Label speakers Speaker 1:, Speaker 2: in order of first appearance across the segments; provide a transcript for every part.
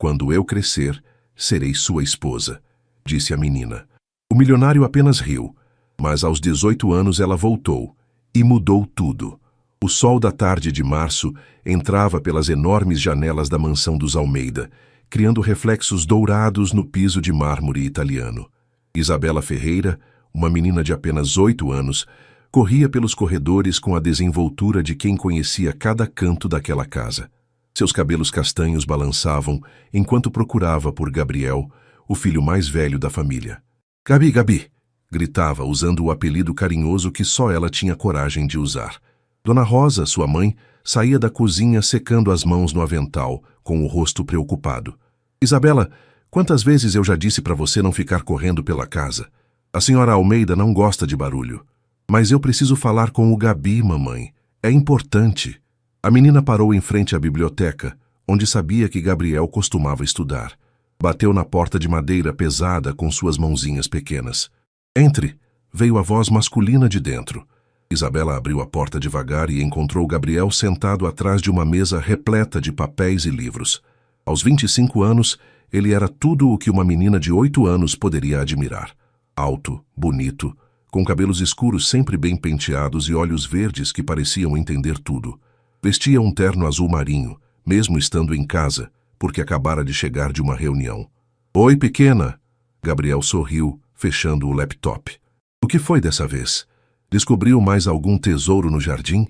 Speaker 1: Quando eu crescer, serei sua esposa, disse a menina. O milionário apenas riu, mas aos 18 anos ela voltou e mudou tudo. O sol da tarde de março entrava pelas enormes janelas da mansão dos Almeida, criando reflexos dourados no piso de mármore italiano. Isabela Ferreira, uma menina de apenas 8 anos, corria pelos corredores com a desenvoltura de quem conhecia cada canto daquela casa. Seus cabelos castanhos balançavam enquanto procurava por Gabriel, o filho mais velho da família. "Gabi, Gabi!" gritava, usando o apelido carinhoso que só ela tinha coragem de usar. Dona Rosa, sua mãe, saía da cozinha secando as mãos no avental, com o rosto preocupado. "Isabela, quantas vezes eu já disse para você não ficar correndo pela casa? A senhora Almeida não gosta de barulho. Mas eu preciso falar com o Gabi, mamãe. É importante." A menina parou em frente à biblioteca, onde sabia que Gabriel costumava estudar. Bateu na porta de madeira pesada com suas mãozinhas pequenas. "Entre!" veio a voz masculina de dentro. Isabela abriu a porta devagar e encontrou Gabriel sentado atrás de uma mesa repleta de papéis e livros. Aos 25 anos, ele era tudo o que uma menina de 8 anos poderia admirar. Alto, bonito, com cabelos escuros sempre bem penteados e olhos verdes que pareciam entender tudo. Vestia um terno azul marinho, mesmo estando em casa, porque acabara de chegar de uma reunião. "Oi, pequena!" Gabriel sorriu, fechando o laptop. "O que foi dessa vez? Descobriu mais algum tesouro no jardim?"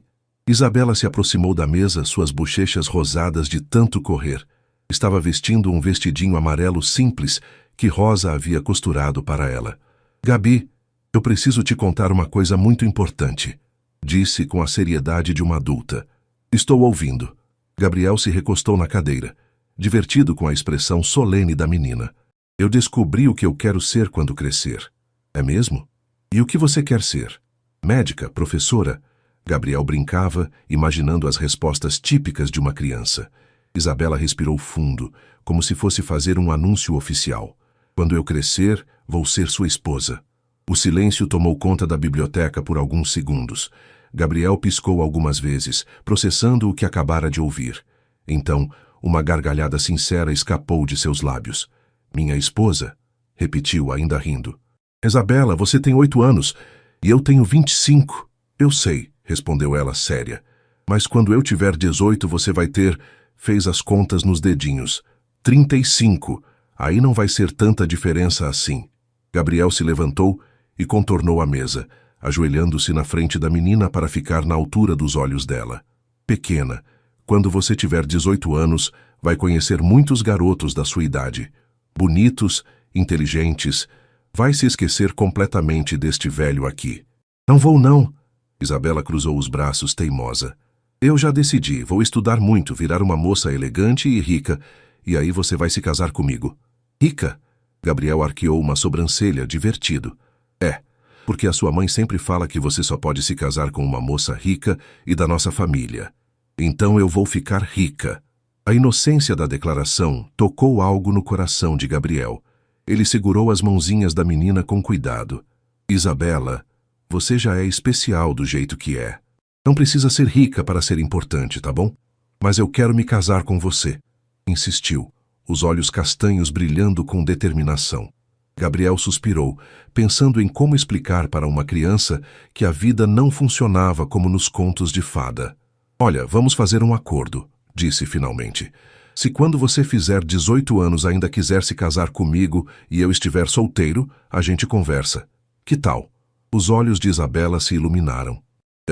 Speaker 1: Isabela se aproximou da mesa, suas bochechas rosadas de tanto correr. Estava vestindo um vestidinho amarelo simples que Rosa havia costurado para ela. "Gabi, eu preciso te contar uma coisa muito importante", disse com a seriedade de uma adulta. "Estou ouvindo." Gabriel se recostou na cadeira, divertido com a expressão solene da menina. "Eu descobri o que eu quero ser quando crescer." "É mesmo? E o que você quer ser? Médica? Professora?" Gabriel brincava, imaginando as respostas típicas de uma criança. Isabela respirou fundo, como se fosse fazer um anúncio oficial. "Quando eu crescer, vou ser sua esposa." O silêncio tomou conta da biblioteca por alguns segundos. Gabriel piscou algumas vezes, processando o que acabara de ouvir. Então, uma gargalhada sincera escapou de seus lábios. "Minha esposa?" repetiu, ainda rindo. "Isabela, você tem 8 anos e eu tenho 25. "Eu sei", respondeu ela séria. "Mas quando eu tiver 18, você vai ter..." Fez as contas nos dedinhos. 35. Aí não vai ser tanta diferença assim." Gabriel se levantou e contornou a mesa, ajoelhando-se na frente da menina para ficar na altura dos olhos dela. "Pequena, quando você tiver 18 anos, vai conhecer muitos garotos da sua idade. Bonitos, inteligentes. Vai se esquecer completamente deste velho aqui." "Não vou não." Isabela cruzou os braços, teimosa. "Eu já decidi, vou estudar muito, virar uma moça elegante e rica, e aí você vai se casar comigo." "Rica?" Gabriel arqueou uma sobrancelha, divertido. "É, porque a sua mãe sempre fala que você só pode se casar com uma moça rica e da nossa família. Então eu vou ficar rica." A inocência da declaração tocou algo no coração de Gabriel. Ele segurou as mãozinhas da menina com cuidado. "Isabela, você já é especial do jeito que é. Não precisa ser rica para ser importante, tá bom? Mas eu quero me casar com você", insistiu, os olhos castanhos brilhando com determinação. Gabriel suspirou, pensando em como explicar para uma criança que a vida não funcionava como nos contos de fada. "Olha, vamos fazer um acordo", disse finalmente. "Se quando você fizer 18 anos ainda quiser se casar comigo e eu estiver solteiro, a gente conversa. Que tal?" Os olhos de Isabela se iluminaram.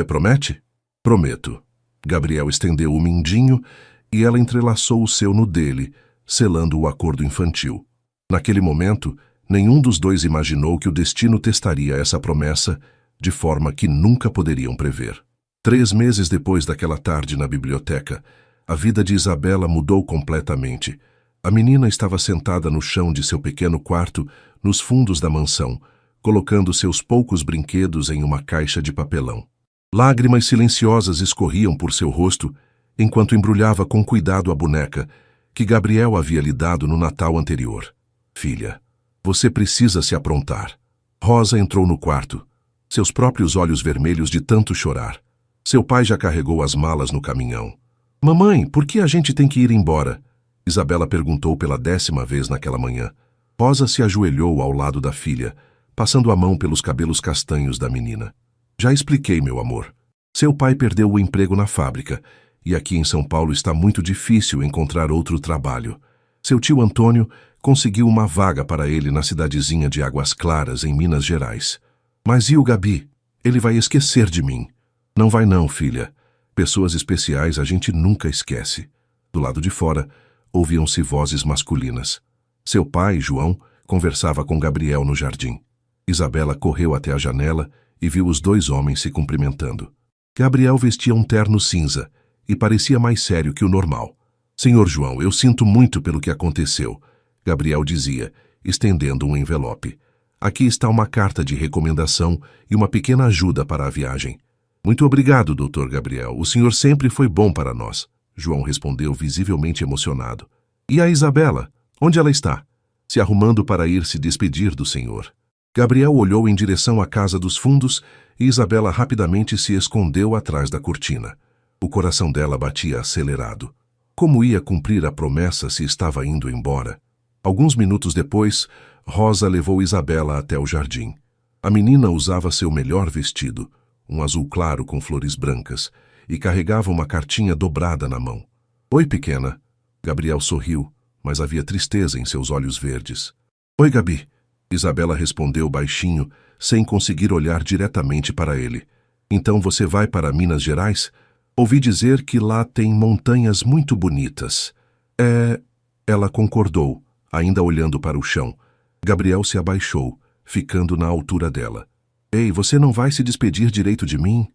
Speaker 1: "Promete?" "Prometo." Gabriel estendeu o mindinho e ela entrelaçou o seu no dele, selando o acordo infantil. Naquele momento, nenhum dos dois imaginou que o destino testaria essa promessa de forma que nunca poderiam prever. 3 meses depois daquela tarde na biblioteca, a vida de Isabela mudou completamente. A menina estava sentada no chão de seu pequeno quarto, nos fundos da mansão, colocando seus poucos brinquedos em uma caixa de papelão. Lágrimas silenciosas escorriam por seu rosto, enquanto embrulhava com cuidado a boneca, que Gabriel havia lhe dado no Natal anterior. "Filha, você precisa se aprontar." Rosa entrou no quarto, seus próprios olhos vermelhos de tanto chorar. Seu pai já carregou as malas no caminhão. "Mamãe, por que a gente tem que ir embora?" Isabela perguntou pela 10ª vez naquela manhã. Rosa se ajoelhou ao lado da filha, passando a mão pelos cabelos castanhos da menina. Já expliquei, meu amor. Seu pai perdeu o emprego na fábrica, e aqui em São Paulo está muito difícil encontrar outro trabalho. Seu tio Antônio conseguiu uma vaga para ele na cidadezinha de Águas Claras, em Minas Gerais. Mas e o Gabi? Ele vai esquecer de mim. Não vai não, filha. Pessoas especiais a gente nunca esquece. Do lado de fora, ouviam-se vozes masculinas. Seu pai, João, conversava com Gabriel no jardim. Isabela correu até a janela e viu os 2 homens se cumprimentando. Gabriel vestia um terno cinza e parecia mais sério que o normal. Senhor João, eu sinto muito pelo que aconteceu, Gabriel dizia, estendendo um envelope. Aqui está uma carta de recomendação e uma pequena ajuda para a viagem. Muito obrigado, Dr. Gabriel. O senhor sempre foi bom para nós. João respondeu visivelmente emocionado. E a Isabela? Onde ela está? Se arrumando para ir se despedir do senhor. Gabriel olhou em direção à casa dos fundos e Isabela rapidamente se escondeu atrás da cortina. O coração dela batia acelerado. Como ia cumprir a promessa se estava indo embora? Alguns minutos depois, Rosa levou Isabela até o jardim. A menina usava seu melhor vestido, um azul claro com flores brancas, e carregava uma cartinha dobrada na mão. Oi, pequena. Gabriel sorriu, mas havia tristeza em seus olhos verdes. Oi, Gabi. Isabela respondeu baixinho, sem conseguir olhar diretamente para ele. Então você vai para Minas Gerais? Ouvi dizer que lá tem montanhas muito bonitas. Ela concordou, ainda olhando para o chão. Gabriel se abaixou, ficando na altura dela. Ei, você não vai se despedir direito de mim?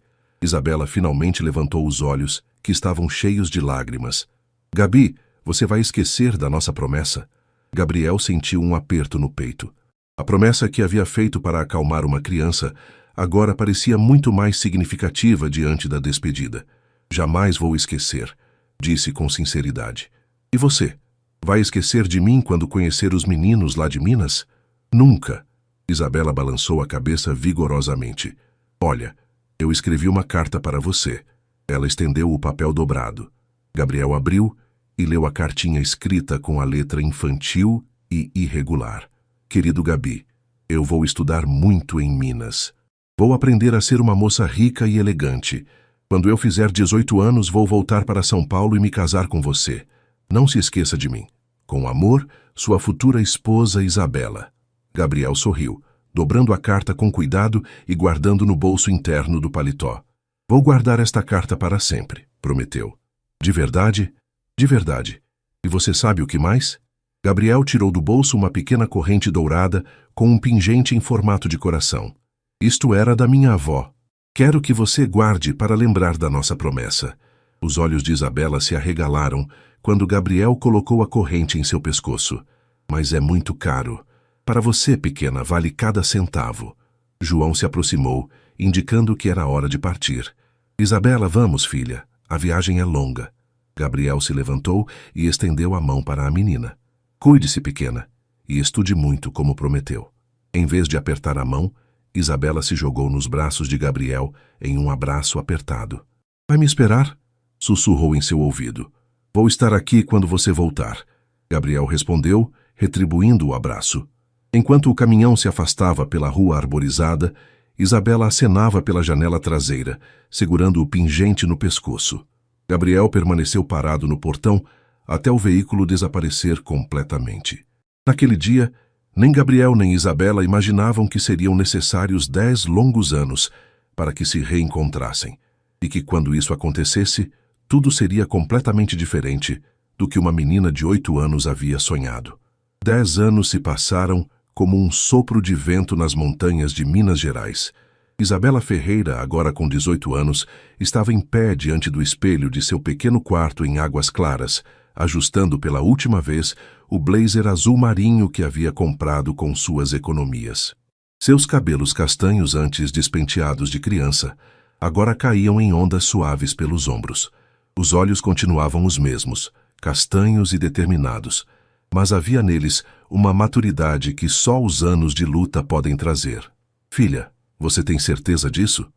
Speaker 1: Isabela finalmente levantou os olhos, que estavam cheios de lágrimas. Gabi, você vai esquecer da nossa promessa? Gabriel sentiu um aperto no peito. A promessa que havia feito para acalmar uma criança agora parecia muito mais significativa diante da despedida. Jamais vou esquecer, disse com sinceridade. E você? Vai esquecer de mim quando conhecer os meninos lá de Minas? Nunca. Isabela balançou a cabeça vigorosamente. Olha, eu escrevi uma carta para você. Ela estendeu o papel dobrado. Gabriel abriu e leu a cartinha escrita com a letra infantil e irregular. Querido Gabi, eu vou estudar muito em Minas. Vou aprender a ser uma moça rica e elegante. Quando eu fizer 18 anos, vou voltar para São Paulo e me casar com você. Não se esqueça de mim. Com amor, sua futura esposa Isabela. Gabriel sorriu, dobrando a carta com cuidado e guardando no bolso interno do paletó. Vou guardar esta carta para sempre, prometeu. De verdade? De verdade. E você sabe o que mais? Gabriel tirou do bolso uma pequena corrente dourada com um pingente em formato de coração. Isto era da minha avó. Quero que você guarde para lembrar da nossa promessa. Os olhos de Isabela se arregalaram quando Gabriel colocou a corrente em seu pescoço. Mas é muito caro. Para você, pequena, vale cada centavo. João se aproximou, indicando que era hora de partir. Isabela, vamos, filha. A viagem é longa. Gabriel se levantou e estendeu a mão para a menina. Cuide-se, pequena, e estude muito, como prometeu. Em vez de apertar a mão, Isabela se jogou nos braços de Gabriel em um abraço apertado. Vai me esperar? Sussurrou em seu ouvido. Vou estar aqui quando você voltar. Gabriel respondeu, retribuindo o abraço. Enquanto o caminhão se afastava pela rua arborizada, Isabela acenava pela janela traseira, segurando o pingente no pescoço. Gabriel permaneceu parado no portão até o veículo desaparecer completamente. Naquele dia, nem Gabriel nem Isabela imaginavam que seriam necessários 10 longos anos para que se reencontrassem, e que quando isso acontecesse, tudo seria completamente diferente do que uma menina de 8 anos havia sonhado. 10 anos se passaram como um sopro de vento nas montanhas de Minas Gerais. Isabela Ferreira, agora com 18 anos, estava em pé diante do espelho de seu pequeno quarto em Águas Claras, ajustando pela última vez o blazer azul marinho que havia comprado com suas economias. Seus cabelos castanhos antes despenteados de criança, agora caíam em ondas suaves pelos ombros. Os olhos continuavam os mesmos, castanhos e determinados, mas havia neles uma maturidade que só os anos de luta podem trazer. Filha, você tem certeza disso?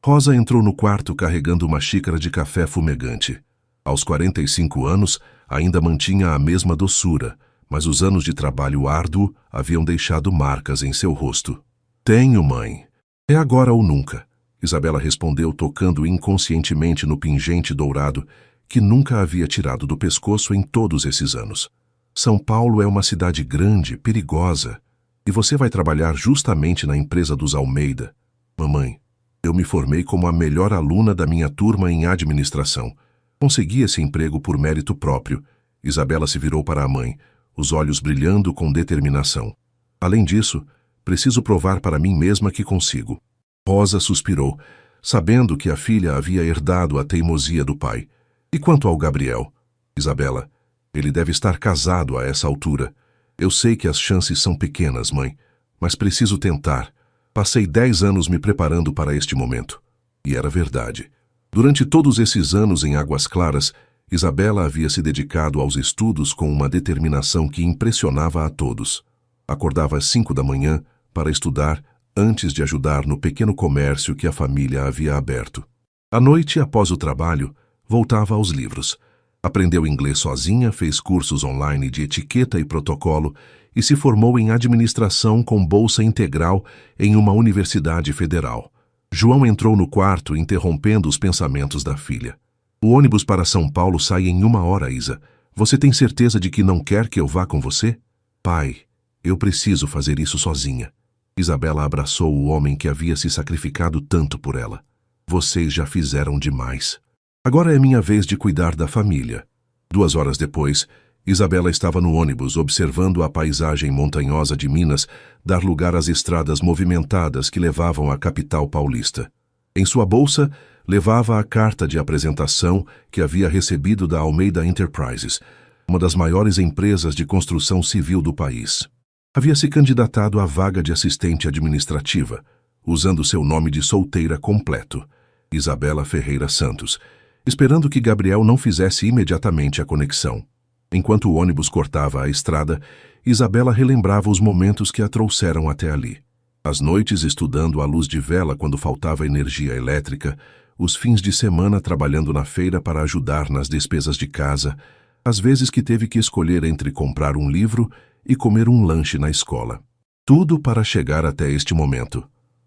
Speaker 1: Rosa entrou no quarto carregando uma xícara de café fumegante. Aos 45 anos, Ainda mantinha a mesma doçura, mas os anos de trabalho árduo haviam deixado marcas em seu rosto. Tenho, mãe. É agora ou nunca, Isabela respondeu, tocando inconscientemente no pingente dourado que nunca havia tirado do pescoço em todos esses anos. São Paulo é uma cidade grande, perigosa, e você vai trabalhar justamente na empresa dos Almeida. Mamãe, eu me formei como a melhor aluna da minha turma em administração. Consegui esse emprego por mérito próprio. Isabela se virou para a mãe, os olhos brilhando com determinação. Além disso, preciso provar para mim mesma que consigo. Rosa suspirou, sabendo que a filha havia herdado a teimosia do pai. E quanto ao Gabriel? Isabela, ele deve estar casado a essa altura. Eu sei que as chances são pequenas, mãe, mas preciso tentar. Passei 10 anos me preparando para este momento. E era verdade. Durante todos esses anos em Águas Claras, Isabela havia se dedicado aos estudos com uma determinação que impressionava a todos. Acordava às 5 da manhã para estudar antes de ajudar no pequeno comércio que a família havia aberto. À noite, após o trabalho, voltava aos livros. Aprendeu inglês sozinha, fez cursos online de etiqueta e protocolo e se formou em administração com bolsa integral em uma universidade federal. João entrou no quarto, interrompendo os pensamentos da filha. O ônibus para São Paulo sai em 1 hora, Isa. Você tem certeza de que não quer que eu vá com você? Pai, eu preciso fazer isso sozinha. Isabela abraçou o homem que havia se sacrificado tanto por ela. Vocês já fizeram demais. Agora é minha vez de cuidar da família. 2 horas depois, Isabela estava no ônibus observando a paisagem montanhosa de Minas dar lugar às estradas movimentadas que levavam à capital paulista. Em sua bolsa, levava a carta de apresentação que havia recebido da Almeida Enterprises, uma das maiores empresas de construção civil do país. Havia se candidatado à vaga de assistente administrativa, usando seu nome de solteira completo, Isabela Ferreira Santos, esperando que Gabriel não fizesse imediatamente a conexão. Enquanto o ônibus cortava a estrada, Isabela relembrava os momentos que a trouxeram até ali. As noites estudando à luz de vela quando faltava energia elétrica, os fins de semana trabalhando na feira para ajudar nas despesas de casa, as vezes que teve que escolher entre comprar um livro e comer um lanche na escola. Tudo para chegar até este momento.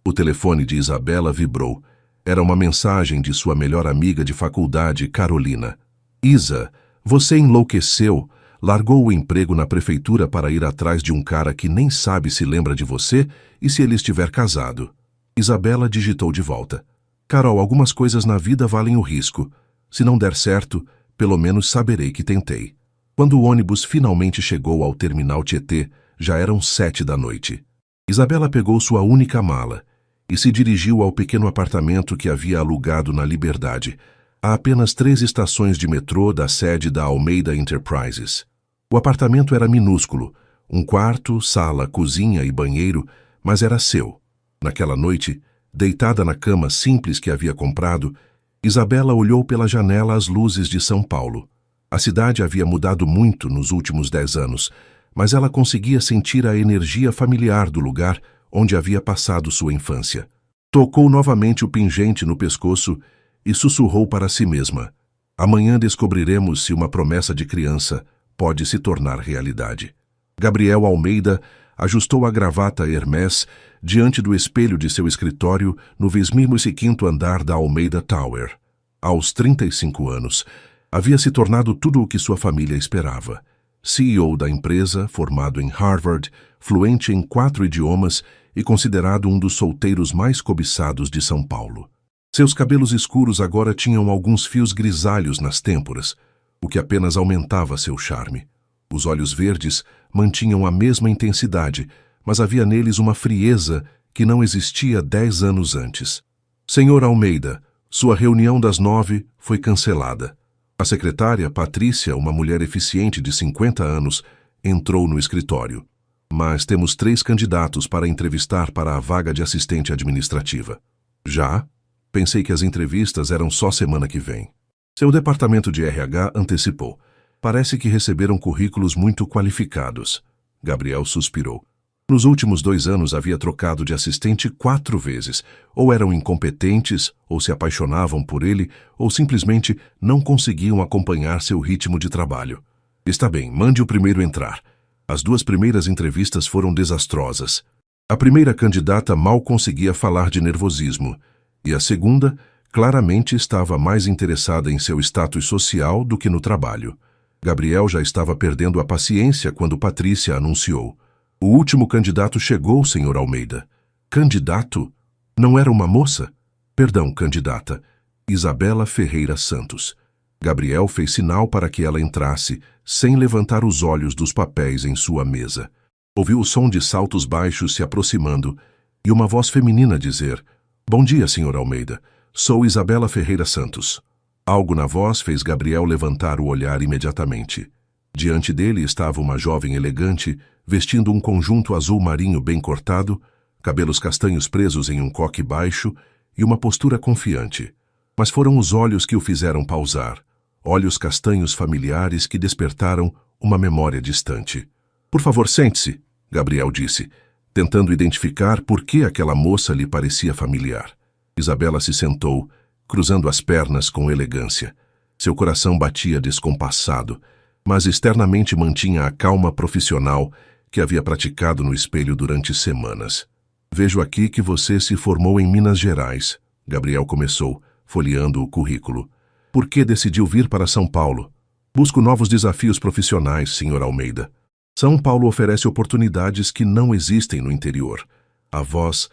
Speaker 1: O telefone de Isabela vibrou. Era uma mensagem de sua melhor amiga de faculdade, Carolina. Isa, você enlouqueceu, largou o emprego na prefeitura para ir atrás de um cara que nem sabe se lembra de você e se ele estiver casado. Isabela digitou de volta. Carol, algumas coisas na vida valem o risco. Se não der certo, pelo menos saberei que tentei. Quando o ônibus finalmente chegou ao terminal Tietê, já eram 7 da noite. Isabela pegou sua única mala e se dirigiu ao pequeno apartamento que havia alugado na Liberdade, a apenas 3 estações de metrô da sede da Almeida Enterprises. O apartamento era minúsculo, um quarto, sala, cozinha e banheiro, mas era seu. Naquela noite, deitada na cama simples que havia comprado, Isabela olhou pela janela as luzes de São Paulo. A cidade havia mudado muito nos últimos 10 anos, mas ela conseguia sentir a energia familiar do lugar onde havia passado sua infância. Tocou novamente o pingente no pescoço e sussurrou para si mesma. Amanhã descobriremos se uma promessa de criança pode se tornar realidade. Gabriel Almeida ajustou a gravata Hermès diante do espelho de seu escritório no 25º andar da Almeida Tower. Aos 35 anos, havia se tornado tudo o que sua família esperava. CEO da empresa, formado em Harvard, fluente em 4 idiomas e considerado um dos solteiros mais cobiçados de São Paulo. Seus cabelos escuros agora tinham alguns fios grisalhos nas têmporas, o que apenas aumentava seu charme. Os olhos verdes mantinham a mesma intensidade, mas havia neles uma frieza que não existia 10 anos antes. Senhor Almeida, sua reunião das 9 foi cancelada. A secretária, Patrícia, uma mulher eficiente de 50 anos, entrou no escritório. Mas temos 3 candidatos para entrevistar para a vaga de assistente administrativa. Já? Pensei que as entrevistas eram só semana que vem. Seu departamento de RH antecipou. Parece que receberam currículos muito qualificados. Gabriel suspirou. Nos últimos 2 anos havia trocado de assistente 4 vezes. Ou eram incompetentes, ou se apaixonavam por ele, ou simplesmente não conseguiam acompanhar seu ritmo de trabalho. Está bem, mande o primeiro entrar. As 2 primeiras entrevistas foram desastrosas. A primeira candidata mal conseguia falar de nervosismo, e a segunda claramente estava mais interessada em seu status social do que no trabalho. Gabriel já estava perdendo a paciência quando Patrícia anunciou. O último candidato chegou, Sr. Almeida. Candidato? Não era uma moça? Perdão, candidata. Isabela Ferreira Santos. Gabriel fez sinal para que ela entrasse, sem levantar os olhos dos papéis em sua mesa. Ouviu o som de saltos baixos se aproximando e uma voz feminina dizer: "Bom dia, Sr. Almeida. Sou Isabela Ferreira Santos." Algo na voz fez Gabriel levantar o olhar imediatamente. Diante dele estava uma jovem elegante, vestindo um conjunto azul marinho bem cortado, cabelos castanhos presos em um coque baixo e uma postura confiante. Mas foram os olhos que o fizeram pausar, olhos castanhos familiares que despertaram uma memória distante. "Por favor, sente-se", Gabriel disse, tentando identificar por que aquela moça lhe parecia familiar. Isabela se sentou, cruzando as pernas com elegância. Seu coração batia descompassado, mas externamente mantinha a calma profissional que havia praticado no espelho durante semanas. "Vejo aqui que você se formou em Minas Gerais", Gabriel começou, folheando o currículo. "Por que decidiu vir para São Paulo?" "Busco novos desafios profissionais, Sr. Almeida. São Paulo oferece oportunidades que não existem no interior." A voz...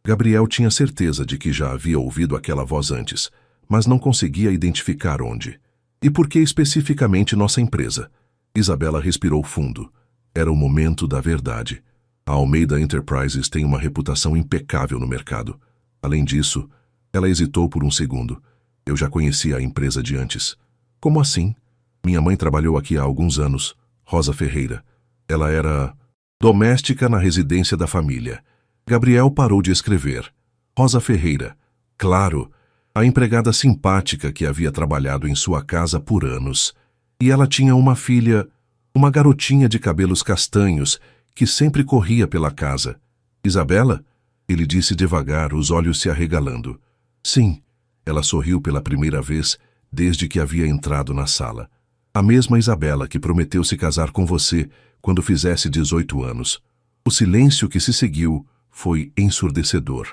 Speaker 1: Gabriel tinha certeza de que já havia ouvido aquela voz antes, mas não conseguia identificar onde. "E por que especificamente nossa empresa?" Isabela respirou fundo. Era o momento da verdade. A Almeida Enterprises tem uma reputação impecável no mercado. Além disso, ela hesitou por um segundo. "Eu já conhecia a empresa de antes." "Como assim?" "Minha mãe trabalhou aqui há alguns anos, Rosa Ferreira. Ela era doméstica na residência da família." Gabriel parou de escrever. Rosa Ferreira. Claro, a empregada simpática que havia trabalhado em sua casa por anos. E ela tinha uma filha, uma garotinha de cabelos castanhos, que sempre corria pela casa. "Isabela?" Ele disse devagar, os olhos se arregalando. "Sim." Ela sorriu pela primeira vez desde que havia entrado na sala. "A mesma Isabela que prometeu se casar com você quando fizesse 18 anos. O silêncio que se seguiu foi ensurdecedor.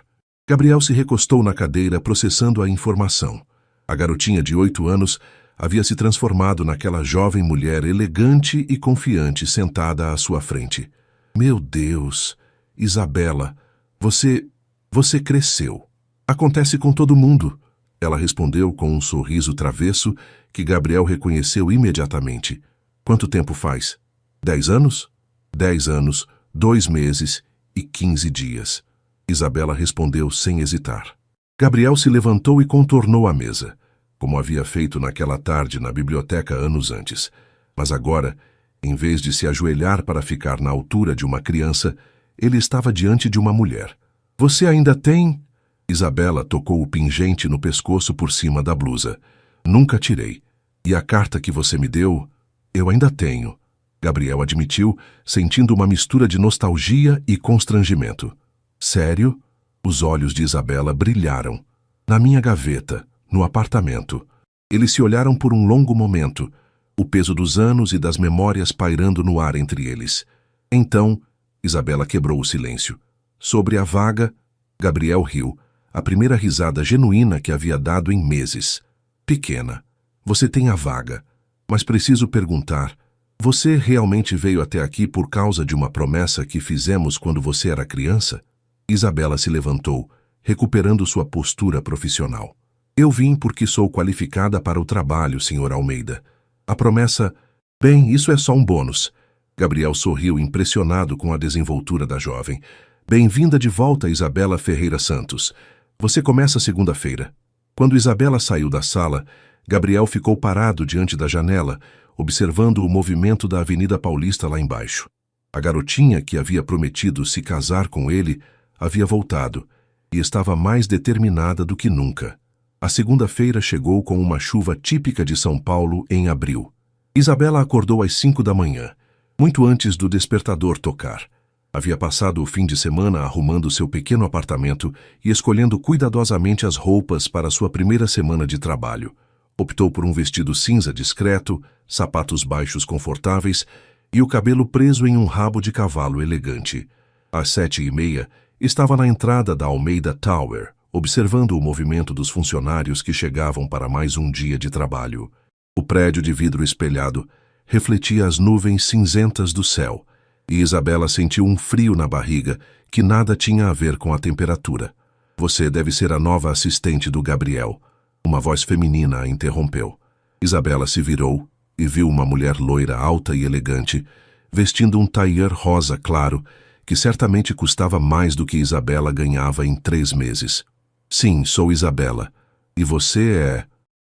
Speaker 1: Gabriel se recostou na cadeira, processando a informação. A garotinha de 8 anos havia se transformado naquela jovem mulher elegante e confiante sentada à sua frente. "Meu Deus, Isabela, você cresceu. Acontece com todo mundo." Ela respondeu com um sorriso travesso que Gabriel reconheceu imediatamente. "Quanto tempo faz?" 10 anos? 10 anos, 2 meses e 15 dias. Isabela respondeu sem hesitar. Gabriel se levantou e contornou a mesa, como havia feito naquela tarde na biblioteca anos antes. Mas agora, em vez de se ajoelhar para ficar na altura de uma criança, ele estava diante de uma mulher. "Você ainda tem?" Isabela tocou o pingente no pescoço por cima da blusa. "Nunca tirei. E a carta que você me deu, eu ainda tenho." Gabriel admitiu, sentindo uma mistura de nostalgia e constrangimento. "Sério?" Os olhos de Isabela brilharam. "Na minha gaveta, no apartamento." Eles se olharam por um longo momento, o peso dos anos e das memórias pairando no ar entre eles. Então, Isabela quebrou o silêncio. "Sobre a vaga..." Gabriel riu, a primeira risada genuína que havia dado em meses. "Pequena, você tem a vaga, mas preciso perguntar... Você realmente veio até aqui por causa de uma promessa que fizemos quando você era criança?" Isabela se levantou, recuperando sua postura profissional. "Eu vim porque sou qualificada para o trabalho, Sr. Almeida. A promessa... Bem, isso é só um bônus." Gabriel sorriu impressionado com a desenvoltura da jovem. "Bem-vinda de volta, Isabela Ferreira Santos. Você começa segunda-feira." Quando Isabela saiu da sala, Gabriel ficou parado diante da janela, observando o movimento da Avenida Paulista lá embaixo. A garotinha que havia prometido se casar com ele havia voltado e estava mais determinada do que nunca. A segunda-feira chegou com uma chuva típica de São Paulo em abril. Isabela acordou às 5 da manhã, muito antes do despertador tocar. Havia passado o fim de semana arrumando seu pequeno apartamento e escolhendo cuidadosamente as roupas para sua primeira semana de trabalho. Optou por um vestido cinza discreto, sapatos baixos confortáveis e o cabelo preso em um rabo de cavalo elegante. Às 7h30, estava na entrada da Almeida Tower, observando o movimento dos funcionários que chegavam para mais um dia de trabalho. O prédio de vidro espelhado refletia as nuvens cinzentas do céu, e Isabela sentiu um frio na barriga que nada tinha a ver com a temperatura. Você deve ser a nova assistente do Gabriel. Uma voz feminina a interrompeu. Isabela se virou e viu uma mulher loira alta e elegante, vestindo um tailleur rosa claro, que certamente custava mais do que Isabela ganhava em 3 meses. Sim, sou Isabela. E você é...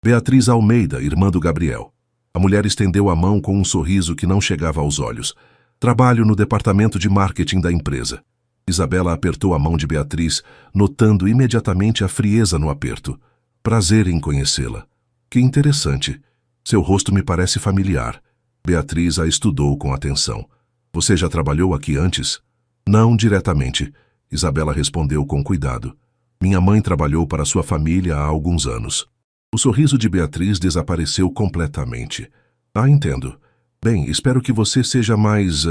Speaker 1: Beatriz Almeida, irmã do Gabriel. A mulher estendeu a mão com um sorriso que não chegava aos olhos. Trabalho no departamento de marketing da empresa. Isabela apertou a mão de Beatriz, notando imediatamente a frieza no aperto. Prazer em conhecê-la. Que interessante. Seu rosto me parece familiar. Beatriz a estudou com atenção. Você já trabalhou aqui antes? Não diretamente. Isabela respondeu com cuidado. Minha mãe trabalhou para sua família há alguns anos. O sorriso de Beatriz desapareceu completamente. Ah, entendo. Bem, espero que você seja mais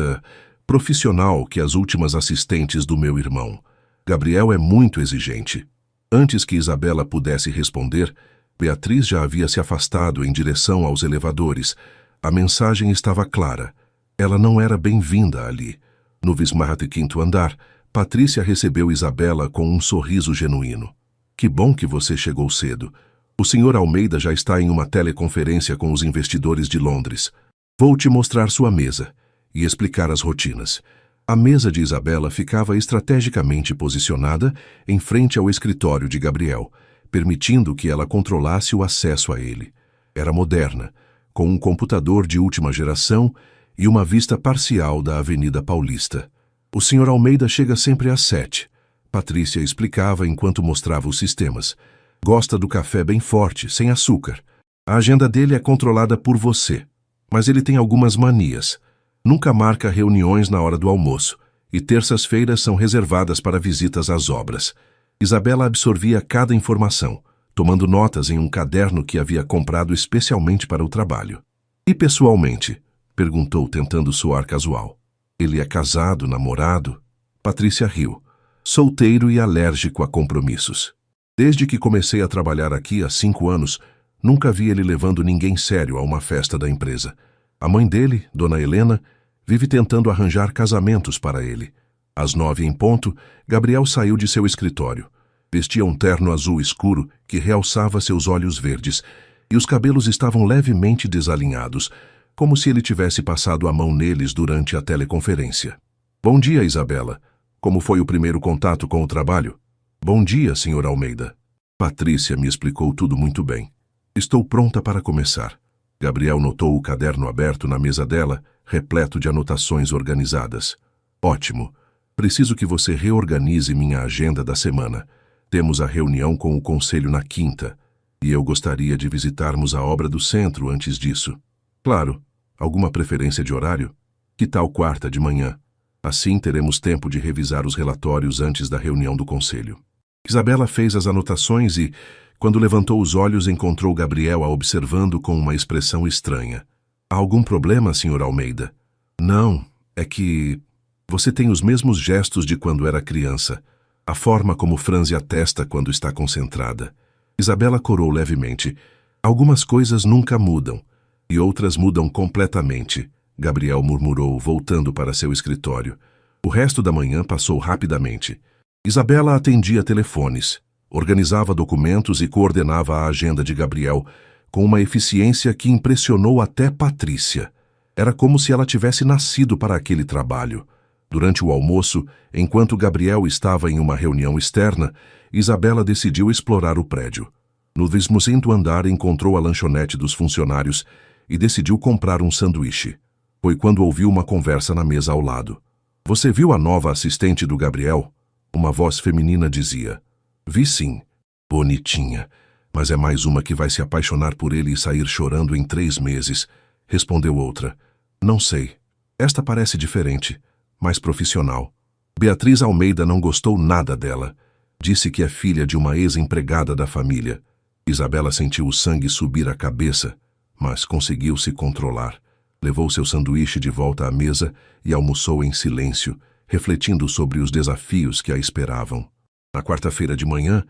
Speaker 1: profissional que as últimas assistentes do meu irmão. Gabriel é muito exigente. Antes que Isabela pudesse responder, Beatriz já havia se afastado em direção aos elevadores. A mensagem estava clara. Ela não era bem-vinda ali. No Vismart quinto andar, Patrícia recebeu Isabela com um sorriso genuíno. Que bom que você chegou cedo. O Sr. Almeida já está em uma teleconferência com os investidores de Londres. Vou te mostrar sua mesa e explicar as rotinas. A mesa de Isabela ficava estrategicamente posicionada em frente ao escritório de Gabriel, permitindo que ela controlasse o acesso a ele. Era moderna, com um computador de última geração e uma vista parcial da Avenida Paulista. O Sr. Almeida chega sempre às 7. Patrícia explicava enquanto mostrava os sistemas. Gosta do café bem forte, sem açúcar. A agenda dele é controlada por você, mas ele tem algumas manias. Nunca marca reuniões na hora do almoço, e terças-feiras são reservadas para visitas às obras. Isabela absorvia cada informação, tomando notas em um caderno que havia comprado especialmente para o trabalho. E pessoalmente? Perguntou, tentando soar casual. Ele é casado, namorado? Patrícia riu. Solteiro e alérgico a compromissos. Desde que comecei a trabalhar aqui há 5 anos, nunca vi ele levando ninguém sério a uma festa da empresa. A mãe dele, Dona Helena, vive tentando arranjar casamentos para ele. Às 9 em ponto, Gabriel saiu de seu escritório. Vestia um terno azul escuro que realçava seus olhos verdes, e os cabelos estavam levemente desalinhados, como se ele tivesse passado a mão neles durante a teleconferência. Bom dia, Isabela. Como foi o primeiro contato com o trabalho? Bom dia, Sr. Almeida. Patrícia me explicou tudo muito bem. Estou pronta para começar. Gabriel notou o caderno aberto na mesa dela, repleto de anotações organizadas. Ótimo. Preciso que você reorganize minha agenda da semana. Temos a reunião com o conselho na quinta, e eu gostaria de visitarmos a obra do centro antes disso. Claro. Alguma preferência de horário? Que tal quarta de manhã? Assim teremos tempo de revisar os relatórios antes da reunião do conselho. Isabela fez as anotações e, quando levantou os olhos, encontrou Gabriel a observando com uma expressão estranha. Há algum problema, Sr. Almeida? Não, é que você tem os mesmos gestos de quando era criança. A forma como franze a testa quando está concentrada. Isabela corou levemente. Algumas coisas nunca mudam, e outras mudam completamente, Gabriel murmurou, voltando para seu escritório. O resto da manhã passou rapidamente. Isabela atendia telefones, organizava documentos e coordenava a agenda de Gabriel, com uma eficiência que impressionou até Patrícia. Era como se ela tivesse nascido para aquele trabalho. Durante o almoço, enquanto Gabriel estava em uma reunião externa, Isabela decidiu explorar o prédio. No 20º andar encontrou a lanchonete dos funcionários e decidiu comprar um sanduíche. Foi quando ouviu uma conversa na mesa ao lado. Você viu a nova assistente do Gabriel? Uma voz feminina dizia. Vi sim. Bonitinha. Mas é mais uma que vai se apaixonar por ele e sair chorando em 3 meses, respondeu outra. Não sei. Esta parece diferente, mais profissional. Beatriz Almeida não gostou nada dela. Disse que é filha de uma ex-empregada da família. Isabela sentiu o sangue subir à cabeça, mas conseguiu se controlar. Levou seu sanduíche de volta à mesa e almoçou em silêncio, refletindo sobre os desafios que a esperavam. Na quarta-feira de manhã,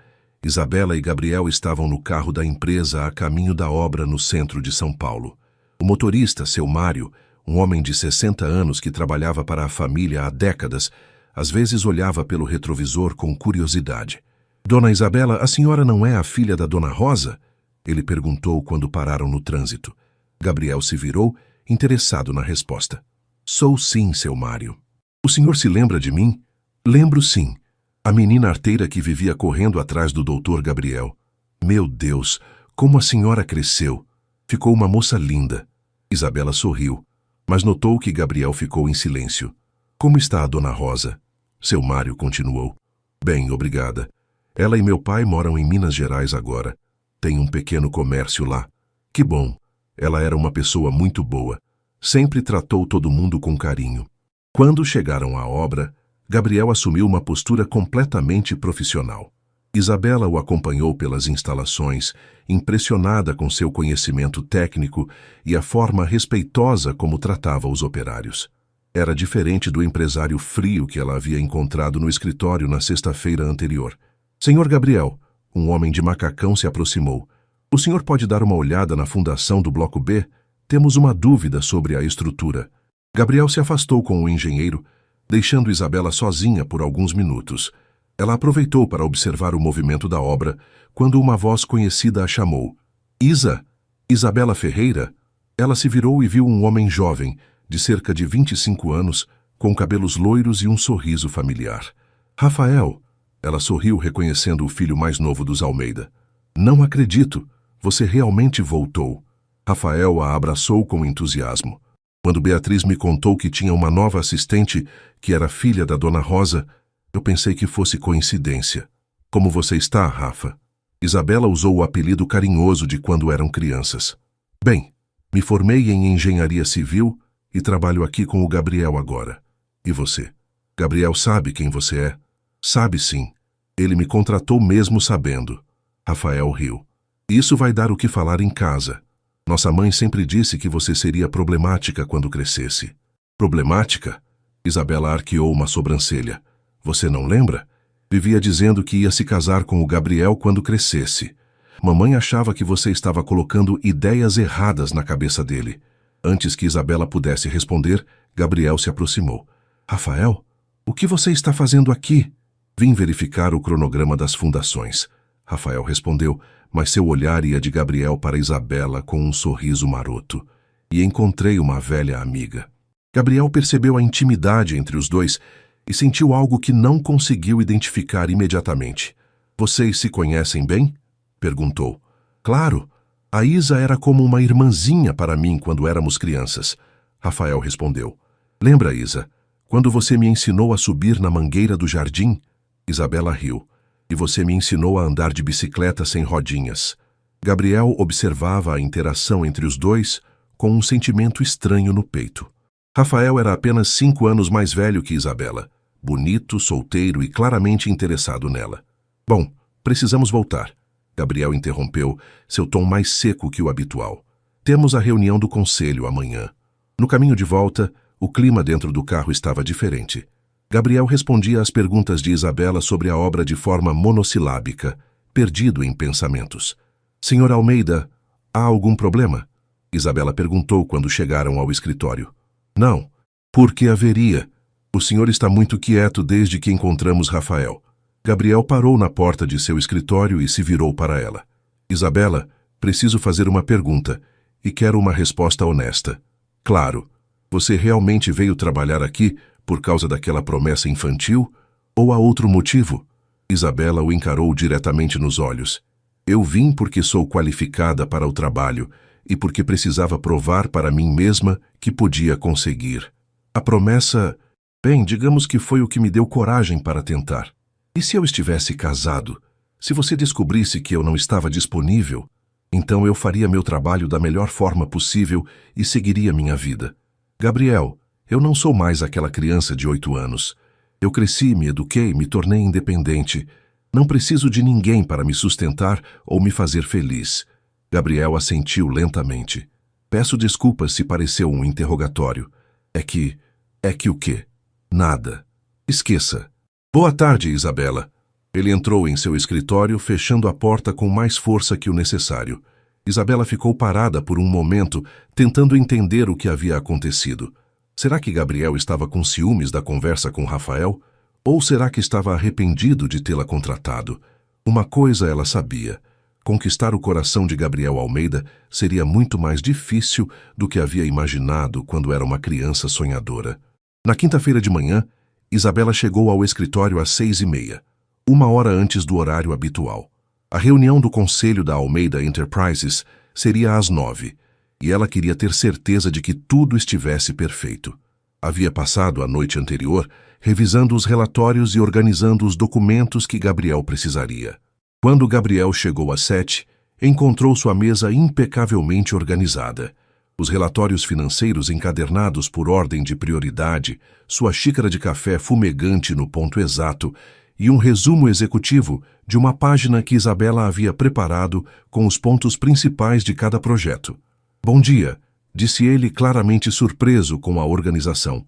Speaker 1: Isabela e Gabriel estavam no carro da empresa a caminho da obra no centro de São Paulo. O motorista, seu Mário, um homem de 60 anos que trabalhava para a família há décadas, às vezes olhava pelo retrovisor com curiosidade. Dona Isabela, a senhora não é a filha da Dona Rosa? Ele perguntou quando pararam no trânsito. Gabriel se virou, interessado na resposta. Sou sim, seu Mário. O senhor se lembra de mim? Lembro sim. A menina arteira que vivia correndo atrás do doutor Gabriel. Meu Deus, como a senhora cresceu. Ficou uma moça linda. Isabela sorriu, mas notou que Gabriel ficou em silêncio. Como está a Dona Rosa? Seu Mário continuou. Bem, obrigada. Ela e meu pai moram em Minas Gerais agora. Tem um pequeno comércio lá. Que bom. Ela era uma pessoa muito boa. Sempre tratou todo mundo com carinho. Quando chegaram à obra, Gabriel assumiu uma postura completamente profissional. Isabela o acompanhou pelas instalações, impressionada com seu conhecimento técnico e a forma respeitosa como tratava os operários. Era diferente do empresário frio que ela havia encontrado no escritório na sexta-feira anterior. Senhor Gabriel, um homem de macacão se aproximou. O senhor pode dar uma olhada na fundação do Bloco B? Temos uma dúvida sobre a estrutura. Gabriel se afastou com o engenheiro, deixando Isabela sozinha por alguns minutos. Ela aproveitou para observar o movimento da obra, quando uma voz conhecida a chamou. Isa? Isabela Ferreira? Ela se virou e viu um homem jovem, de cerca de 25 anos, com cabelos loiros e um sorriso familiar. Rafael! Ela sorriu reconhecendo o filho mais novo dos Almeida. Não acredito! Você realmente voltou. Rafael a abraçou com entusiasmo. Quando Beatriz me contou que tinha uma nova assistente, que era filha da Dona Rosa, eu pensei que fosse coincidência. Como você está, Rafa? Isabela usou o apelido carinhoso de quando eram crianças. Bem, me formei em engenharia civil e trabalho aqui com o Gabriel agora. E você? Gabriel sabe quem você é? Sabe sim. Ele me contratou mesmo sabendo. Rafael riu. Isso vai dar o que falar em casa. Nossa mãe sempre disse que você seria problemática quando crescesse. Problemática? Isabela arqueou uma sobrancelha. Você não lembra? Vivia dizendo que ia se casar com o Gabriel quando crescesse. Mamãe achava que você estava colocando ideias erradas na cabeça dele. Antes que Isabela pudesse responder, Gabriel se aproximou. Rafael, o que você está fazendo aqui? Vim verificar o cronograma das fundações. Rafael respondeu, mas seu olhar ia de Gabriel para Isabela com um sorriso maroto. E encontrei uma velha amiga. Gabriel percebeu a intimidade entre os dois e sentiu algo que não conseguiu identificar imediatamente. Vocês se conhecem bem? Perguntou. Claro. A Isa era como uma irmãzinha para mim quando éramos crianças. Rafael respondeu. Lembra, Isa, quando você me ensinou a subir na mangueira do jardim? Isabela riu. E você me ensinou a andar de bicicleta sem rodinhas. Gabriel observava a interação entre os dois com um sentimento estranho no peito. Rafael era apenas 5 anos mais velho que Isabela, bonito, solteiro e claramente interessado nela. Bom, precisamos voltar. Gabriel interrompeu, seu tom mais seco que o habitual. Temos a reunião do conselho amanhã. No caminho de volta, o clima dentro do carro estava diferente. Gabriel respondia às perguntas de Isabela sobre a obra de forma monossilábica, perdido em pensamentos. Senhor Almeida, há algum problema? Isabela perguntou quando chegaram ao escritório. Não. Por que haveria? O senhor está muito quieto desde que encontramos Rafael. Gabriel parou na porta de seu escritório e se virou para ela. Isabela, preciso fazer uma pergunta e quero uma resposta honesta. Claro. Você realmente veio trabalhar aqui por causa daquela promessa infantil? Ou há outro motivo? Isabela o encarou diretamente nos olhos. Eu vim porque sou qualificada para o trabalho e porque precisava provar para mim mesma que podia conseguir. A promessa, bem, digamos que foi o que me deu coragem para tentar. E se eu estivesse casado? Se você descobrisse que eu não estava disponível, então eu faria meu trabalho da melhor forma possível e seguiria minha vida. Gabriel, eu não sou mais aquela criança de 8 anos. Eu cresci, me eduquei, me tornei independente. Não preciso de ninguém para me sustentar ou me fazer feliz. Gabriel assentiu lentamente. Peço desculpas se pareceu um interrogatório. É que o quê? Nada. Esqueça. Boa tarde, Isabela. Ele entrou em seu escritório, fechando a porta com mais força que o necessário. Isabela ficou parada por um momento, tentando entender o que havia acontecido. Será que Gabriel estava com ciúmes da conversa com Rafael? Ou será que estava arrependido de tê-la contratado? Uma coisa ela sabia. Conquistar o coração de Gabriel Almeida seria muito mais difícil do que havia imaginado quando era uma criança sonhadora. Na quinta-feira de manhã, Isabela chegou ao escritório às 6h30, 1 hora antes do horário habitual. A reunião do conselho da Almeida Enterprises seria às 9h, e ela queria ter certeza de que tudo estivesse perfeito. Havia passado a noite anterior revisando os relatórios e organizando os documentos que Gabriel precisaria. Quando Gabriel chegou às 7h, encontrou sua mesa impecavelmente organizada. Os relatórios financeiros encadernados por ordem de prioridade, sua xícara de café fumegante no ponto exato e um resumo executivo de uma página que Isabela havia preparado com os pontos principais de cada projeto. Bom dia, disse ele claramente surpreso com a organização.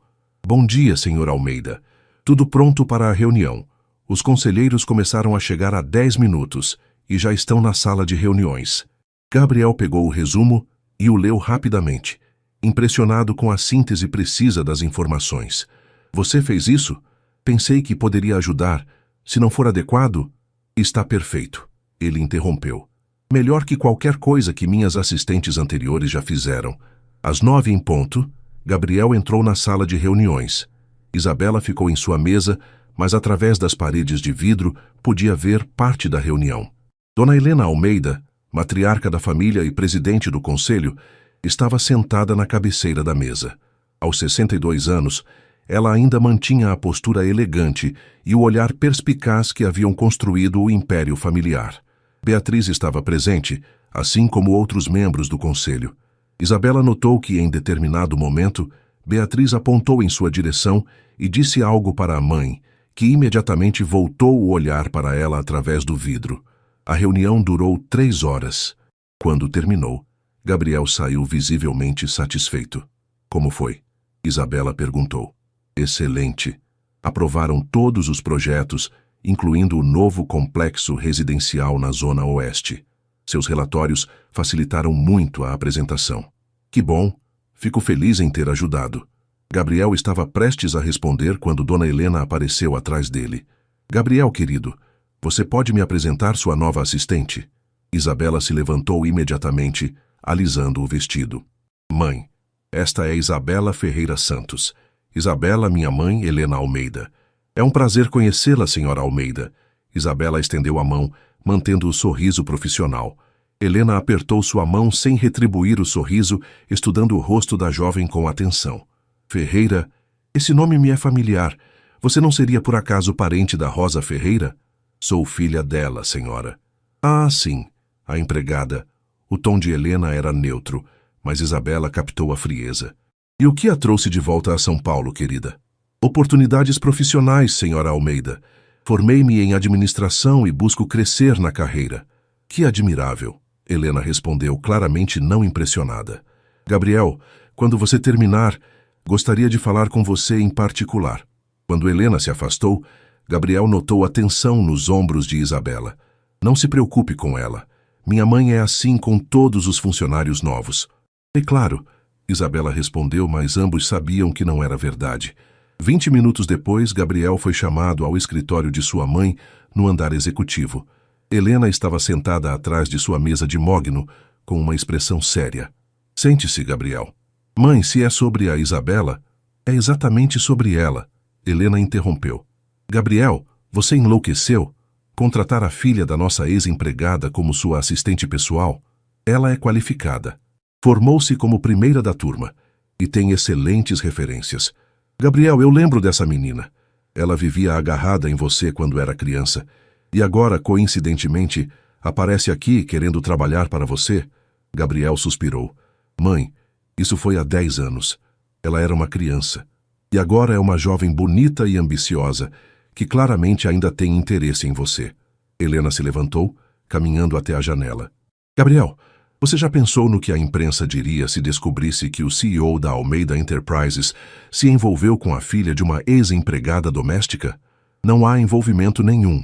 Speaker 1: Bom dia, Sr. Almeida. Tudo pronto para a reunião. Os conselheiros começaram a chegar há 10 minutos e já estão na sala de reuniões. Gabriel pegou o resumo e o leu rapidamente, impressionado com a síntese precisa das informações. Você fez isso? Pensei que poderia ajudar. Se não for adequado, está perfeito. Ele interrompeu. Melhor que qualquer coisa que minhas assistentes anteriores já fizeram. Às 9h em ponto, Gabriel entrou na sala de reuniões. Isabela ficou em sua mesa, mas através das paredes de vidro podia ver parte da reunião. Dona Helena Almeida, matriarca da família e presidente do conselho, estava sentada na cabeceira da mesa. Aos 62 anos, ela ainda mantinha a postura elegante e o olhar perspicaz que haviam construído o império familiar. Beatriz estava presente, assim como outros membros do conselho. Isabela notou que, em determinado momento, Beatriz apontou em sua direção e disse algo para a mãe, que imediatamente voltou o olhar para ela através do vidro. A reunião durou 3 horas. Quando terminou, Gabriel saiu visivelmente satisfeito. Como foi? Isabela perguntou. Excelente. Aprovaram todos os projetos, incluindo o novo complexo residencial na Zona Oeste. Seus relatórios facilitaram muito a apresentação. Que bom. Fico feliz em ter ajudado. Gabriel estava prestes a responder quando Dona Helena apareceu atrás dele. Gabriel, querido, você pode me apresentar sua nova assistente? Isabela se levantou imediatamente, alisando o vestido. Mãe, esta é Isabela Ferreira Santos. Isabela, minha mãe, Helena Almeida. É um prazer conhecê-la, senhora Almeida. Isabela estendeu a mão, mantendo o sorriso profissional. Helena apertou sua mão sem retribuir o sorriso, estudando o rosto da jovem com atenção. Ferreira, esse nome me é familiar. Você não seria por acaso parente da Rosa Ferreira? Sou filha dela, senhora. Ah, sim, a empregada. O tom de Helena era neutro, mas Isabela captou a frieza. E o que a trouxe de volta a São Paulo, querida? Oportunidades profissionais, senhora Almeida. Formei-me em administração e busco crescer na carreira. Que admirável, Helena respondeu claramente não impressionada. Gabriel, quando você terminar, gostaria de falar com você em particular. Quando Helena se afastou, Gabriel notou a tensão nos ombros de Isabela. Não se preocupe com ela. Minha mãe é assim com todos os funcionários novos. É claro, Isabela respondeu, mas ambos sabiam que não era verdade. 20 minutos depois, Gabriel foi chamado ao escritório de sua mãe, no andar executivo. Helena estava sentada atrás de sua mesa de mogno, com uma expressão séria. Sente-se, Gabriel. Mãe, se é sobre a Isabela, é exatamente sobre ela. Helena interrompeu. Gabriel, você enlouqueceu? Contratar a filha da nossa ex-empregada como sua assistente pessoal? Ela é qualificada. Formou-se como primeira da turma e tem excelentes referências. Gabriel, eu lembro dessa menina. Ela vivia agarrada em você quando era criança e agora, coincidentemente, aparece aqui querendo trabalhar para você. Gabriel suspirou. Mãe, isso foi há 10 anos. Ela era uma criança. E agora é uma jovem bonita e ambiciosa, que claramente ainda tem interesse em você. Helena se levantou, caminhando até a janela. Gabriel, você já pensou no que a imprensa diria se descobrisse que o CEO da Almeida Enterprises se envolveu com a filha de uma ex-empregada doméstica? Não há envolvimento nenhum.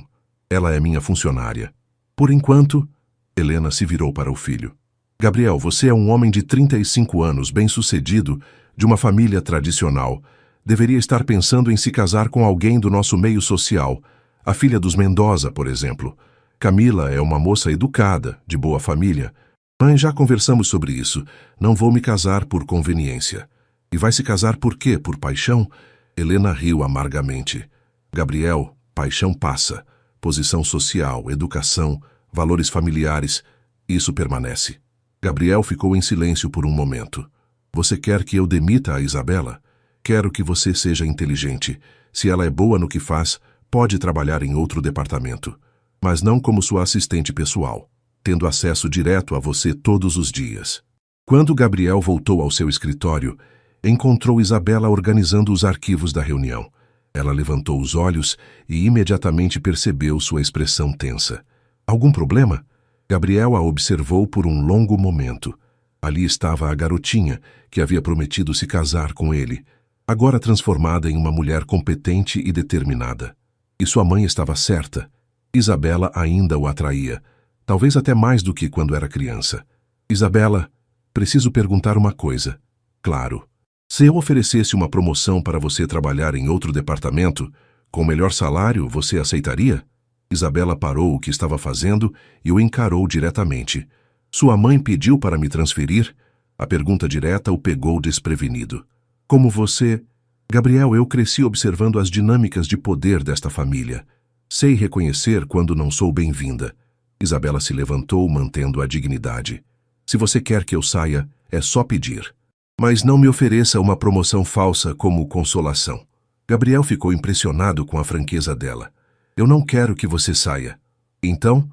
Speaker 1: Ela é minha funcionária. Por enquanto, Helena se virou para o filho. Gabriel, você é um homem de 35 anos, bem-sucedido, de uma família tradicional. Deveria estar pensando em se casar com alguém do nosso meio social. A filha dos Mendoza, por exemplo. Camila é uma moça educada, de boa família. Mãe, já conversamos sobre isso. Não vou me casar por conveniência. E vai se casar por quê? Por paixão? Helena riu amargamente. Gabriel, paixão passa. Posição social, educação, valores familiares, isso permanece. Gabriel ficou em silêncio por um momento. Você quer que eu demita a Isabela? Quero que você seja inteligente. Se ela é boa no que faz, pode trabalhar em outro departamento. Mas não como sua assistente pessoal, tendo acesso direto a você todos os dias. Quando Gabriel voltou ao seu escritório, encontrou Isabela organizando os arquivos da reunião. Ela levantou os olhos e imediatamente percebeu sua expressão tensa. Algum problema? Gabriel a observou por um longo momento. Ali estava a garotinha que havia prometido se casar com ele, agora transformada em uma mulher competente e determinada. E sua mãe estava certa. Isabela ainda o atraía, talvez até mais do que quando era criança. Isabela, preciso perguntar uma coisa. Claro. Se eu oferecesse uma promoção para você trabalhar em outro departamento, com melhor salário, você aceitaria? Isabela parou o que estava fazendo e o encarou diretamente. Sua mãe pediu para me transferir? A pergunta direta o pegou desprevenido. Como você... Gabriel, eu cresci observando as dinâmicas de poder desta família. Sei reconhecer quando não sou bem-vinda. Isabela se levantou, mantendo a dignidade. Se você quer que eu saia, é só pedir. Mas não me ofereça uma promoção falsa como consolação. Gabriel ficou impressionado com a franqueza dela. Eu não quero que você saia. Então,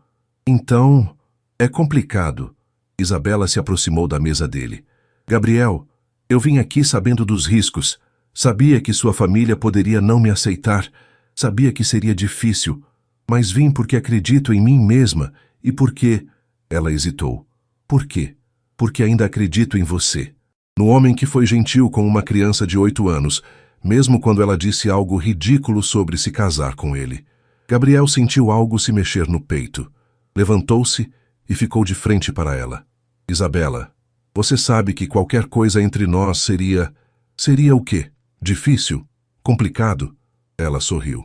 Speaker 1: é complicado. Isabela se aproximou da mesa dele. Gabriel, eu vim aqui sabendo dos riscos. Sabia que sua família poderia não me aceitar. Sabia que seria difícil. Mas vim porque acredito em mim mesma e porque... Ela hesitou. Por quê? Porque ainda acredito em você. No homem que foi gentil com uma criança de 8 anos, mesmo quando ela disse algo ridículo sobre se casar com ele. Gabriel sentiu algo se mexer no peito. Levantou-se e ficou de frente para ela. Isabela, você sabe que qualquer coisa entre nós seria... Seria o quê? Difícil? Complicado? Ela sorriu.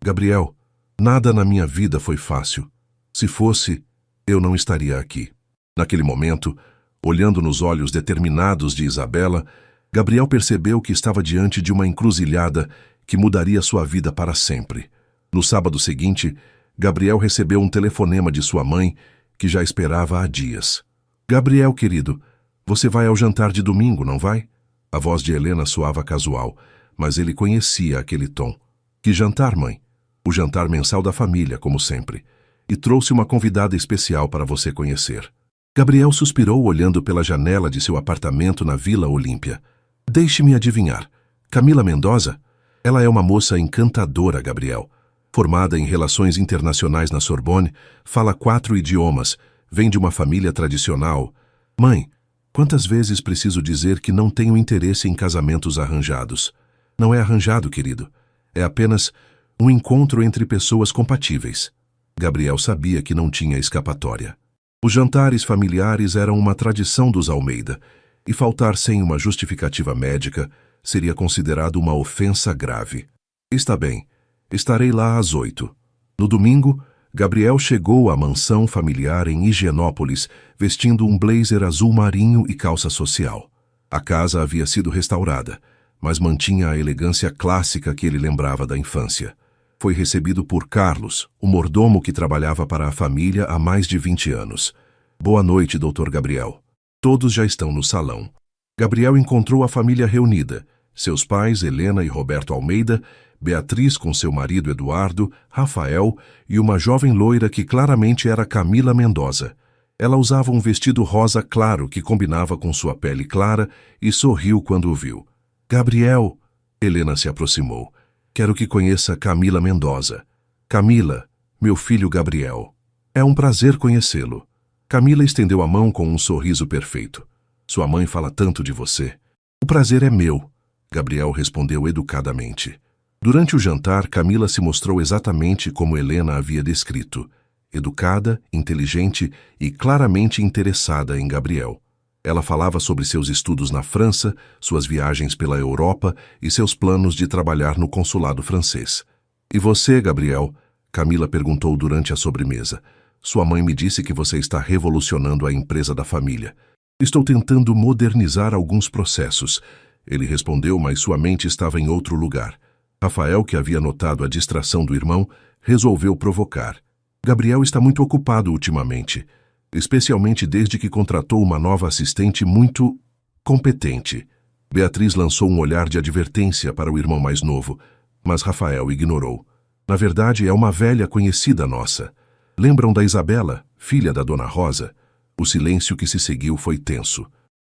Speaker 1: Gabriel, nada na minha vida foi fácil. Se fosse, eu não estaria aqui. Naquele momento, olhando nos olhos determinados de Isabela, Gabriel percebeu que estava diante de uma encruzilhada que mudaria sua vida para sempre. No sábado seguinte, Gabriel recebeu um telefonema de sua mãe, que já esperava há dias. Gabriel, querido, você vai ao jantar de domingo, não vai? A voz de Helena soava casual, mas ele conhecia aquele tom. Que jantar, mãe? O jantar mensal da família, como sempre. E trouxe uma convidada especial para você conhecer. Gabriel suspirou olhando pela janela de seu apartamento na Vila Olímpia. Deixe-me adivinhar. Camila Mendoza? Ela é uma moça encantadora, Gabriel. Formada em Relações Internacionais na Sorbonne, fala 4 idiomas, vem de uma família tradicional. Mãe, quantas vezes preciso dizer que não tenho interesse em casamentos arranjados? Não é arranjado, querido. É apenas um encontro entre pessoas compatíveis. Gabriel sabia que não tinha escapatória. Os jantares familiares eram uma tradição dos Almeida, e faltar sem uma justificativa médica seria considerado uma ofensa grave. Está bem, estarei lá às 8. No domingo, Gabriel chegou à mansão familiar em Higienópolis, vestindo um blazer azul marinho e calça social. A casa havia sido restaurada, mas mantinha a elegância clássica que ele lembrava da infância. Foi recebido por Carlos, o mordomo que trabalhava para a família há mais de 20 anos. Boa noite, Dr. Gabriel. Todos já estão no salão. Gabriel encontrou a família reunida. Seus pais, Helena e Roberto Almeida, Beatriz com seu marido Eduardo, Rafael e uma jovem loira que claramente era Camila Mendoza. Ela usava um vestido rosa claro que combinava com sua pele clara e sorriu quando o viu. Gabriel, Helena se aproximou. Quero que conheça Camila Mendoza. Camila, Meu filho Gabriel. É um prazer conhecê-lo. Camila estendeu a mão com um sorriso perfeito. Sua mãe fala tanto de você. O prazer é meu, Gabriel respondeu educadamente. Durante o jantar, Camila se mostrou exatamente como Helena havia descrito. Educada, inteligente e claramente interessada em Gabriel. Ela falava sobre seus estudos na França, suas viagens pela Europa e seus planos de trabalhar no consulado francês. E você, Gabriel? Camila perguntou durante a sobremesa. Sua mãe me disse que você está revolucionando a empresa da família. Estou tentando modernizar alguns processos. Ele respondeu, mas sua mente estava em outro lugar. Rafael, que havia notado a distração do irmão, resolveu provocar. Gabriel está muito ocupado ultimamente, especialmente desde que contratou uma nova assistente muito competente. Beatriz lançou um olhar de advertência para o irmão mais novo, mas Rafael ignorou. Na verdade, é uma velha conhecida nossa. Lembram da Isabela, filha da Dona Rosa? O silêncio que se seguiu foi tenso.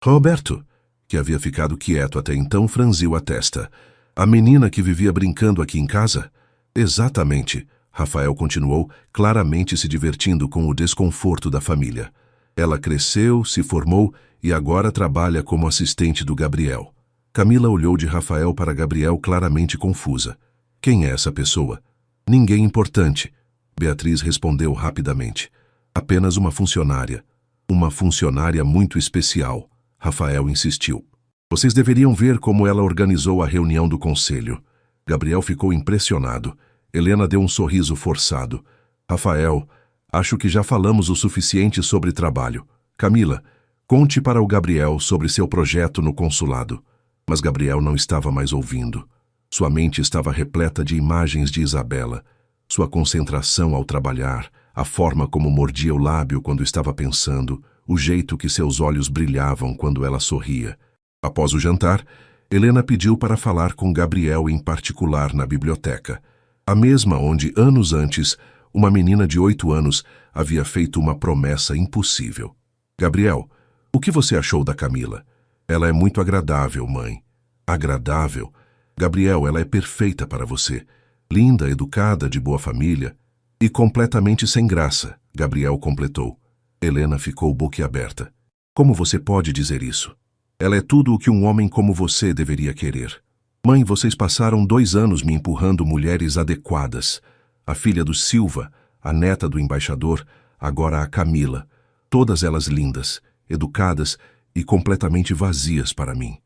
Speaker 1: Roberto, que havia ficado quieto até então, franziu a testa. A menina que vivia brincando aqui em casa? Exatamente. Rafael continuou, claramente se divertindo com o desconforto da família. Ela cresceu, se formou e agora trabalha como assistente do Gabriel. Camila olhou de Rafael para Gabriel claramente confusa. Quem é essa pessoa? Ninguém importante. Beatriz respondeu rapidamente. Apenas uma funcionária. Uma funcionária muito especial. Rafael insistiu. Vocês deveriam ver como ela organizou a reunião do conselho. Gabriel ficou impressionado. Helena deu um sorriso forçado. Rafael, acho que já falamos o suficiente sobre trabalho. Camila, conte para o Gabriel sobre seu projeto no consulado. Mas Gabriel não estava mais ouvindo. Sua mente estava repleta de imagens de Isabela. Sua concentração ao trabalhar, a forma como mordia o lábio quando estava pensando, o jeito que seus olhos brilhavam quando ela sorria. Após o jantar, Helena pediu para falar com Gabriel em particular na biblioteca. A mesma onde, anos antes, uma menina de 8 anos havia feito uma promessa impossível. Gabriel, o que você achou da Camila? Ela é muito agradável, mãe. Agradável? Gabriel, ela é perfeita para você. Linda, educada, de boa família. E completamente sem graça, Gabriel completou. Helena ficou boquiaberta. Como você pode dizer isso? Ela é tudo o que um homem como você deveria querer. Mãe, vocês passaram 2 anos me empurrando mulheres adequadas. A filha do Silva, a neta do embaixador, agora a Camila. Todas elas lindas, educadas e completamente vazias para mim.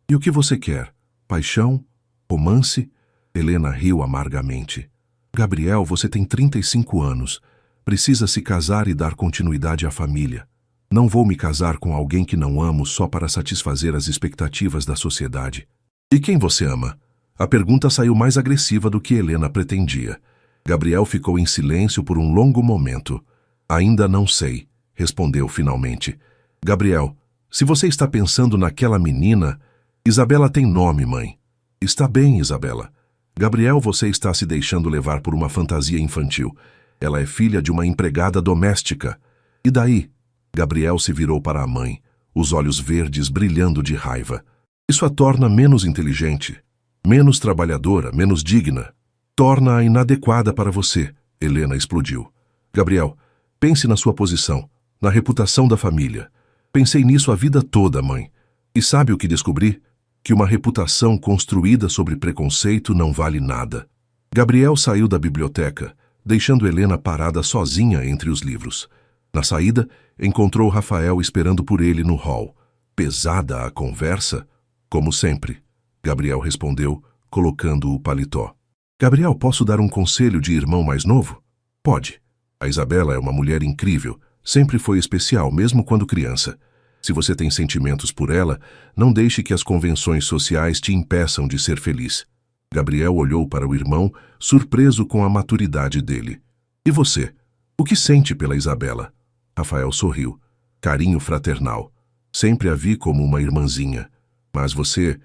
Speaker 1: E o que você quer? Paixão? Romance? Helena riu amargamente. Gabriel, você tem 35 anos. Precisa se casar e dar continuidade à família. Não vou me casar com alguém que não amo só para satisfazer as expectativas da sociedade. E quem você ama? A pergunta saiu mais agressiva do que Helena pretendia. Gabriel ficou em silêncio por um longo momento. Ainda não sei, respondeu finalmente. Gabriel, se você está pensando naquela menina... Isabela tem nome, mãe. Está bem, Isabela. Gabriel, você está se deixando levar por uma fantasia infantil. Ela é filha de uma empregada doméstica. E daí? Gabriel se virou para a mãe, os olhos verdes brilhando de raiva. Isso a torna menos inteligente, menos trabalhadora, menos digna. Torna-a inadequada para você, Helena explodiu. Gabriel, pense na sua posição, na reputação da família. Pensei nisso a vida toda, mãe. E sabe o que descobri? Que uma reputação construída sobre preconceito não vale nada. Gabriel saiu da biblioteca, deixando Helena parada sozinha entre os livros. Na saída, encontrou Rafael esperando por ele no hall. Pesada a conversa? Como sempre, Gabriel respondeu, colocando o paletó. Gabriel, posso dar um conselho de irmão mais novo? Pode. A Isabela é uma mulher incrível, sempre foi especial, mesmo quando criança. Se você tem sentimentos por ela, não deixe que as convenções sociais te impeçam de ser feliz. Gabriel olhou para o irmão, surpreso com a maturidade dele. E você? O que sente pela Isabela? Rafael sorriu. Carinho fraternal. Sempre a vi como uma irmãzinha. Mas você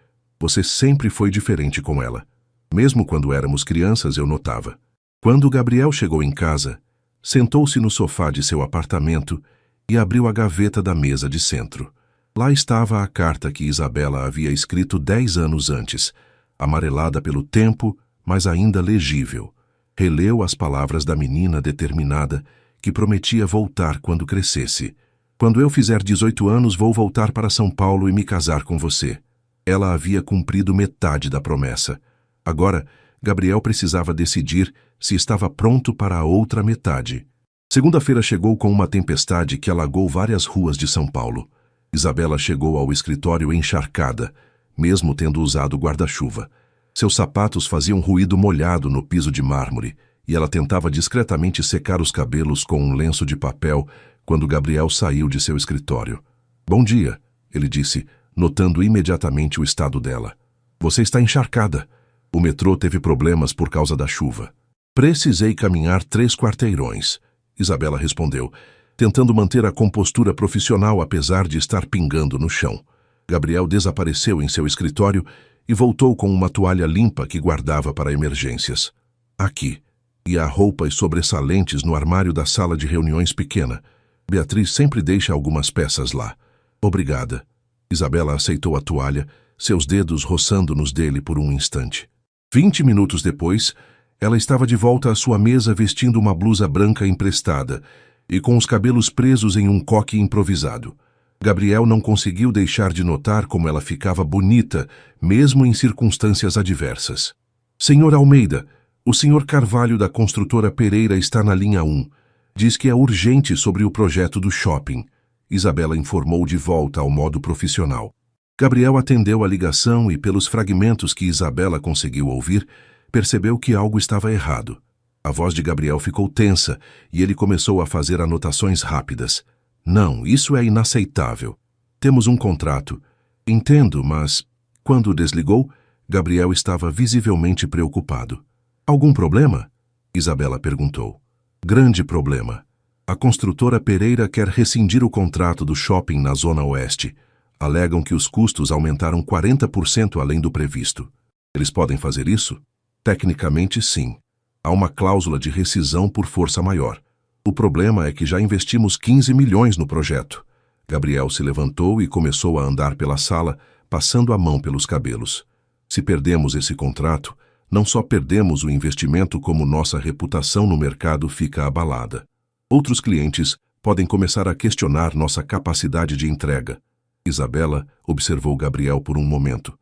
Speaker 1: sempre foi diferente com ela. Mesmo quando éramos crianças, eu notava. Quando Gabriel chegou em casa, sentou-se no sofá de seu apartamento e abriu a gaveta da mesa de centro. Lá estava a carta que Isabela havia escrito 10 anos antes, amarelada pelo tempo, mas ainda legível. Releu as palavras da menina determinada, que prometia voltar quando crescesse. Quando eu fizer 18 anos, vou voltar para São Paulo e me casar com você. Ela havia cumprido metade da promessa. Agora, Gabriel precisava decidir se estava pronto para a outra metade. Segunda-feira chegou com uma tempestade que alagou várias ruas de São Paulo. Isabela chegou ao escritório encharcada, mesmo tendo usado guarda-chuva. Seus sapatos faziam ruído molhado no piso de mármore, e ela tentava discretamente secar os cabelos com um lenço de papel quando Gabriel saiu de seu escritório. "Bom dia", ele disse, notando imediatamente o estado dela. "Você está encharcada. O metrô teve problemas por causa da chuva." "Precisei caminhar 3 quarteirões", Isabela respondeu, tentando manter a compostura profissional apesar de estar pingando no chão. Gabriel desapareceu em seu escritório e voltou com uma toalha limpa que guardava para emergências. "Aqui." E há roupas sobressalentes no armário da sala de reuniões pequena. Beatriz sempre deixa algumas peças lá. "Obrigada." Isabela aceitou a toalha, seus dedos roçando nos dele por um instante. 20 minutos depois, ela estava de volta à sua mesa vestindo uma blusa branca emprestada e com os cabelos presos em um coque improvisado. Gabriel não conseguiu deixar de notar como ela ficava bonita, mesmo em circunstâncias adversas. "Senhor Almeida, o senhor Carvalho da construtora Pereira está na linha 1. Diz que é urgente sobre o projeto do shopping." Isabela informou de volta ao modo profissional. Gabriel atendeu a ligação e, pelos fragmentos que Isabela conseguiu ouvir, percebeu que algo estava errado. A voz de Gabriel ficou tensa e ele começou a fazer anotações rápidas. "Não, isso é inaceitável. Temos um contrato. Entendo, mas..." Quando desligou, Gabriel estava visivelmente preocupado. "Algum problema?" Isabela perguntou. "Grande problema. A construtora Pereira quer rescindir o contrato do shopping na Zona Oeste. Alegam que os custos aumentaram 40% além do previsto. Eles podem fazer isso? Tecnicamente, sim. Há uma cláusula de rescisão por força maior. O problema é que já investimos 15 milhões no projeto." Gabriel se levantou e começou a andar pela sala, passando a mão pelos cabelos. "Se perdemos esse contrato, não só perdemos o investimento, como nossa reputação no mercado fica abalada. Outros clientes podem começar a questionar nossa capacidade de entrega." Isabela observou Gabriel por um momento.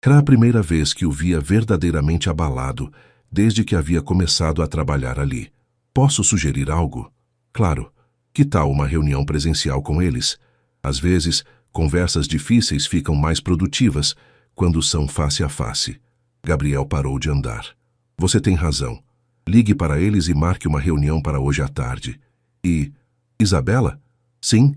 Speaker 1: Era a primeira vez que o via verdadeiramente abalado, desde que havia começado a trabalhar ali. "Posso sugerir algo?" "Claro. Que tal uma reunião presencial com eles? Às vezes, conversas difíceis ficam mais produtivas quando são face a face." Gabriel parou de andar. "Você tem razão. Ligue para eles e marque uma reunião para hoje à tarde." "E... Isabela?" "Sim.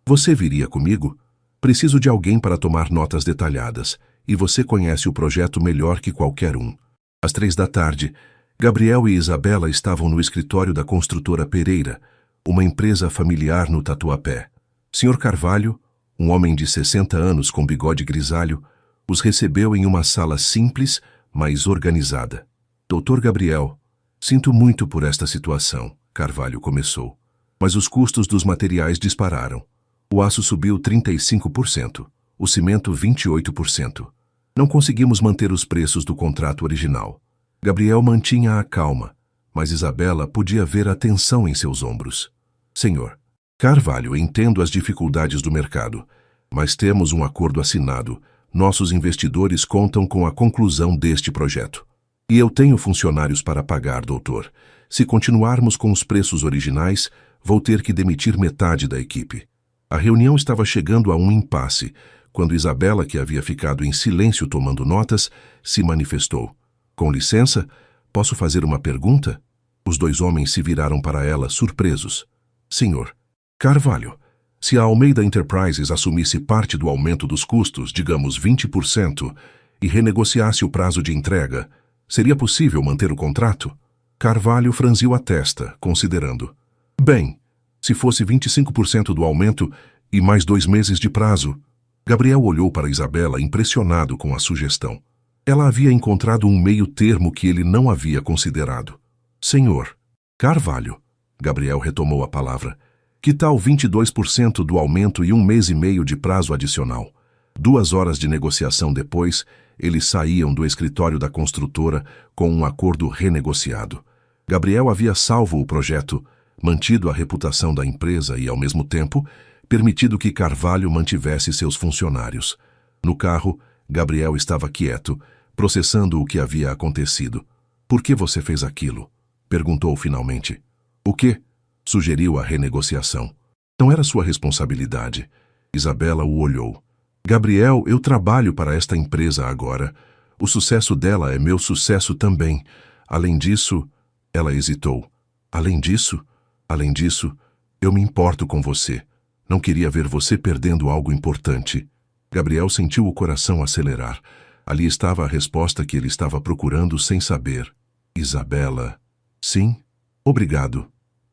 Speaker 1: Você viria comigo? Preciso de alguém para tomar notas detalhadas, e você conhece o projeto melhor que qualquer um." Às 3 da tarde, Gabriel e Isabela estavam no escritório da construtora Pereira, uma empresa familiar no Tatuapé. Sr. Carvalho, um homem de 60 anos com bigode grisalho, os recebeu em uma sala simples, mas organizada. "Dr. Gabriel, sinto muito por esta situação", Carvalho começou. "Mas os custos dos materiais dispararam. O aço subiu 35%, o cimento 28%. Não conseguimos manter os preços do contrato original." Gabriel mantinha a calma, mas Isabela podia ver a tensão em seus ombros. "Senhor Carvalho, entendo as dificuldades do mercado, mas temos um acordo assinado. Nossos investidores contam com a conclusão deste projeto. E eu tenho funcionários para pagar, doutor. Se continuarmos com os preços originais, vou ter que demitir metade da equipe." A reunião estava chegando a um impasse, quando Isabela, que havia ficado em silêncio tomando notas, se manifestou. "Com licença, posso fazer uma pergunta?" Os 2 homens se viraram para ela, surpresos. "Senhor Carvalho, se a Almeida Enterprises assumisse parte do aumento dos custos, digamos 20%, e renegociasse o prazo de entrega, seria possível manter o contrato?" Carvalho franziu a testa, considerando. "Bem, se fosse 25% do aumento e mais 2 meses de prazo." Gabriel olhou para Isabela, impressionado com a sugestão. Ela havia encontrado um meio termo que ele não havia considerado. "Senhor Carvalho", Gabriel retomou a palavra, "que tal 22% do aumento e 1 mês e meio de prazo adicional?" 2 horas de negociação depois, eles saíam do escritório da construtora com um acordo renegociado. Gabriel havia salvo o projeto, mantido a reputação da empresa e, ao mesmo tempo, permitido que Carvalho mantivesse seus funcionários. No carro, Gabriel estava quieto, processando o que havia acontecido. "Por que você fez aquilo?" perguntou finalmente. "O quê?" Sugeriu a renegociação. "Não era sua responsabilidade." Isabela o olhou. "Gabriel, eu trabalho para esta empresa agora. O sucesso dela é meu sucesso também. Além disso..." Ela hesitou. "Além disso? Além disso, eu me importo com você. Não queria ver você perdendo algo importante." Gabriel sentiu o coração acelerar. Ali estava a resposta que ele estava procurando sem saber. "Isabela..." "Sim, obrigado.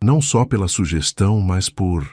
Speaker 1: Não só pela sugestão, mas por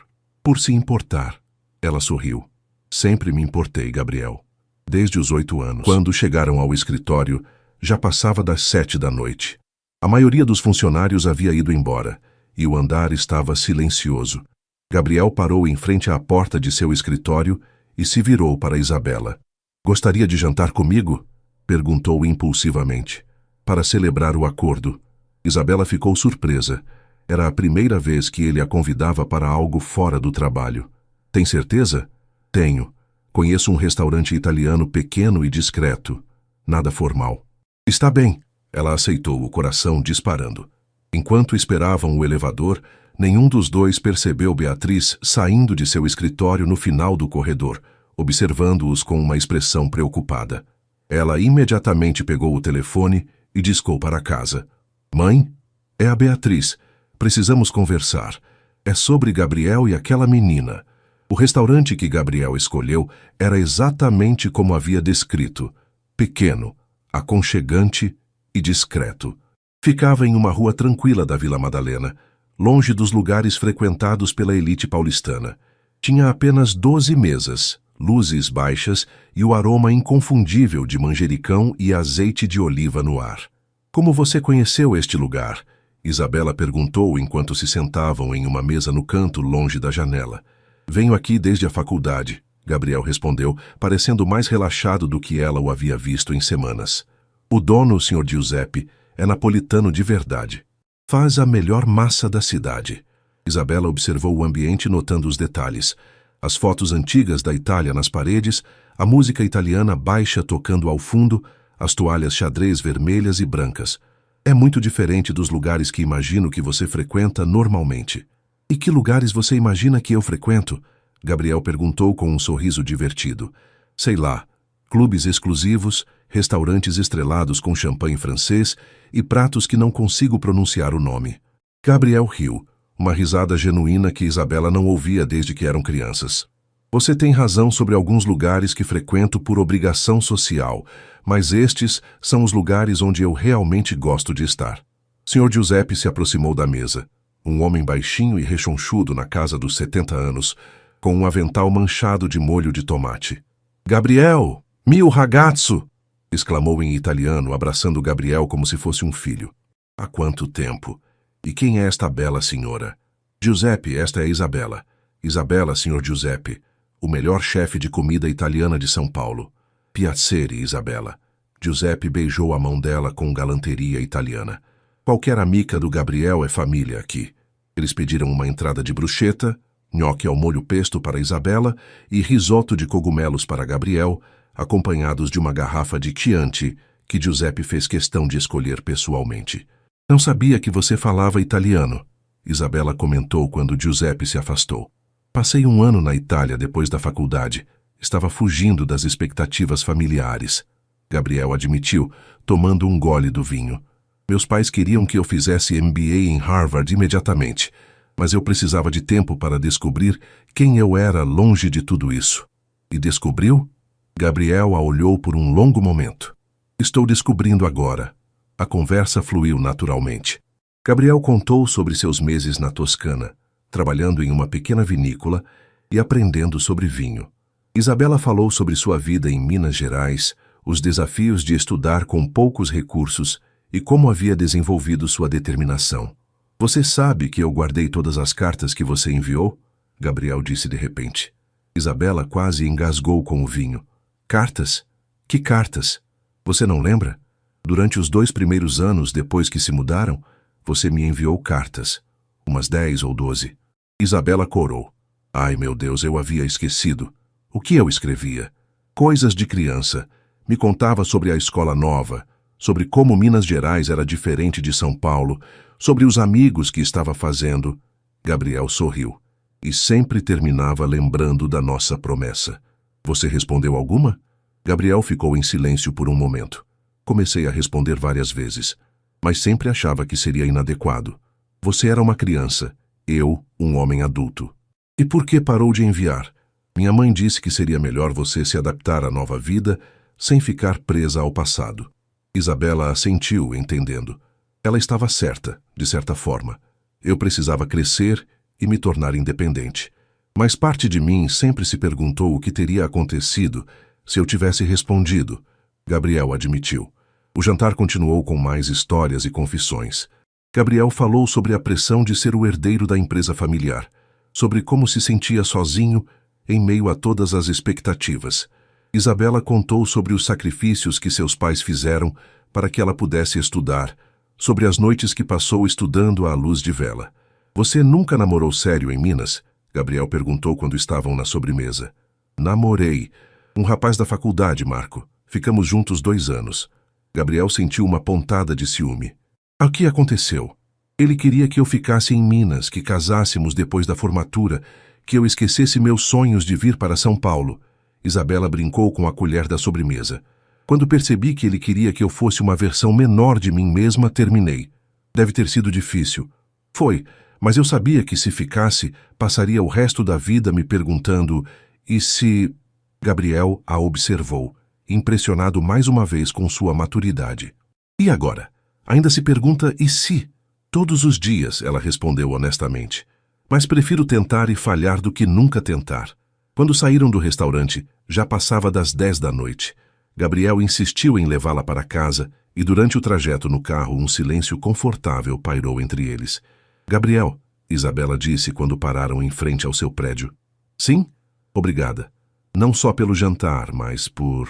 Speaker 1: se importar." Ela sorriu. "Sempre me importei, Gabriel. Desde os 8 anos." Quando chegaram ao escritório, já passava das 7 da noite. A maioria dos funcionários havia ido embora, e o andar estava silencioso. Gabriel parou em frente à porta de seu escritório e se virou para Isabela. "Gostaria de jantar comigo?" perguntou impulsivamente. "Para celebrar o acordo." Isabela ficou surpresa. Era a primeira vez que ele a convidava para algo fora do trabalho. "Tem certeza?" "Tenho. Conheço um restaurante italiano pequeno e discreto. Nada formal." "Está bem." Ela aceitou, o coração disparando. Enquanto esperavam o elevador, nenhum dos dois percebeu Beatriz saindo de seu escritório no final do corredor, observando-os com uma expressão preocupada. Ela imediatamente pegou o telefone e discou para casa. "Mãe? É a Beatriz. Precisamos conversar. É sobre Gabriel e aquela menina." O restaurante que Gabriel escolheu era exatamente como havia descrito. Pequeno, aconchegante e discreto. Ficava em uma rua tranquila da Vila Madalena, longe dos lugares frequentados pela elite paulistana. Tinha apenas 12 mesas, luzes baixas e o aroma inconfundível de manjericão e azeite de oliva no ar. "Como você conheceu este lugar?" Isabela perguntou enquanto se sentavam em uma mesa no canto, longe da janela. "Venho aqui desde a faculdade", Gabriel respondeu, parecendo mais relaxado do que ela o havia visto em semanas. "O dono, Sr. Giuseppe, é napolitano de verdade. Faz a melhor massa da cidade." Isabela observou o ambiente, notando os detalhes. As fotos antigas da Itália nas paredes, a música italiana baixa tocando ao fundo, as toalhas xadrez vermelhas e brancas. "É muito diferente dos lugares que imagino que você frequenta normalmente." "E que lugares você imagina que eu frequento?" Gabriel perguntou com um sorriso divertido. "Sei lá, clubes exclusivos, restaurantes estrelados com champanhe francês e pratos que não consigo pronunciar o nome." Gabriel riu, uma risada genuína que Isabela não ouvia desde que eram crianças. "Você tem razão sobre alguns lugares que frequento por obrigação social, mas estes são os lugares onde eu realmente gosto de estar." Sr. Giuseppe se aproximou da mesa. Um homem baixinho e rechonchudo na casa dos 70 anos, com um avental manchado de molho de tomate. "Gabriel, mio ragazzo!" exclamou em italiano, abraçando Gabriel como se fosse um filho. "Há quanto tempo? E quem é esta bela senhora?" "Giuseppe, esta é Isabela. Isabela, Sr. Giuseppe, o melhor chefe de comida italiana de São Paulo." "Piacere, Isabela." Giuseppe beijou a mão dela com galanteria italiana. "Qualquer amiga do Gabriel é família aqui." Eles pediram uma entrada de bruschetta, nhoque ao molho pesto para Isabela e risoto de cogumelos para Gabriel, acompanhados de uma garrafa de Chianti que Giuseppe fez questão de escolher pessoalmente. "Não sabia que você falava italiano", Isabela comentou quando Giuseppe se afastou. "Passei um ano na Itália depois da faculdade. Estava fugindo das expectativas familiares." Gabriel admitiu, tomando um gole do vinho. "Meus pais queriam que eu fizesse MBA em Harvard imediatamente, mas eu precisava de tempo para descobrir quem eu era longe de tudo isso." "E descobriu?" Gabriel a olhou por um longo momento. "Estou descobrindo agora." A conversa fluiu naturalmente. Gabriel contou sobre seus meses na Toscana, trabalhando em uma pequena vinícola e aprendendo sobre vinho. Isabela falou sobre sua vida em Minas Gerais, os desafios de estudar com poucos recursos e como havia desenvolvido sua determinação. "Você sabe que eu guardei todas as cartas que você enviou?" Gabriel disse de repente. Isabela quase engasgou com o vinho. "Cartas? Que cartas? Você não lembra? Durante os 2 primeiros anos depois que se mudaram, Você me enviou cartas. Umas 10 ou 12. Isabela corou. Ai, meu Deus, eu havia esquecido. O que eu escrevia? Coisas de criança. Me contava sobre a escola nova, sobre como Minas Gerais era diferente de São Paulo, sobre os amigos que estava fazendo. Gabriel sorriu. E sempre terminava lembrando da nossa promessa. Você respondeu alguma? Gabriel ficou em silêncio por um momento. Comecei a responder várias vezes, mas sempre achava que seria inadequado. Você era uma criança, eu, um homem adulto. E por que parou de enviar? Minha mãe disse que seria melhor você se adaptar à nova vida sem ficar presa ao passado. Isabela assentiu, entendendo. Ela estava certa, de certa forma. Eu precisava crescer e me tornar independente. Mas parte de mim sempre se perguntou o que teria acontecido se eu tivesse respondido. Gabriel admitiu. O jantar continuou com mais histórias e confissões. Gabriel falou sobre a pressão de ser o herdeiro da empresa familiar, sobre como se sentia sozinho em meio a todas as expectativas. Isabela contou sobre os sacrifícios que seus pais fizeram para que ela pudesse estudar, sobre as noites que passou estudando à luz de vela. Você nunca namorou sério em Minas? Gabriel perguntou quando estavam na sobremesa. Namorei. Um rapaz da faculdade, Marco. Ficamos juntos 2 anos. Gabriel sentiu uma pontada de ciúme. O que aconteceu? Ele queria que eu ficasse em Minas, que casássemos depois da formatura, que eu esquecesse meus sonhos de vir para São Paulo. Isabela brincou com a colher da sobremesa. Quando percebi que ele queria que eu fosse uma versão menor de mim mesma, terminei. Deve ter sido difícil. Foi, mas eu sabia que se ficasse, passaria o resto da vida me perguntando, e se... Gabriel a observou, impressionado mais uma vez com sua maturidade. E agora? Ainda se pergunta, e se? Todos os dias, ela respondeu honestamente. Mas prefiro tentar e falhar do que nunca tentar. Quando saíram do restaurante, já passava das 10 da noite. Gabriel insistiu em levá-la para casa e durante o trajeto no carro um silêncio confortável pairou entre eles. Gabriel, Isabela disse quando pararam em frente ao seu prédio. Sim? Obrigada. Não só pelo jantar, mas por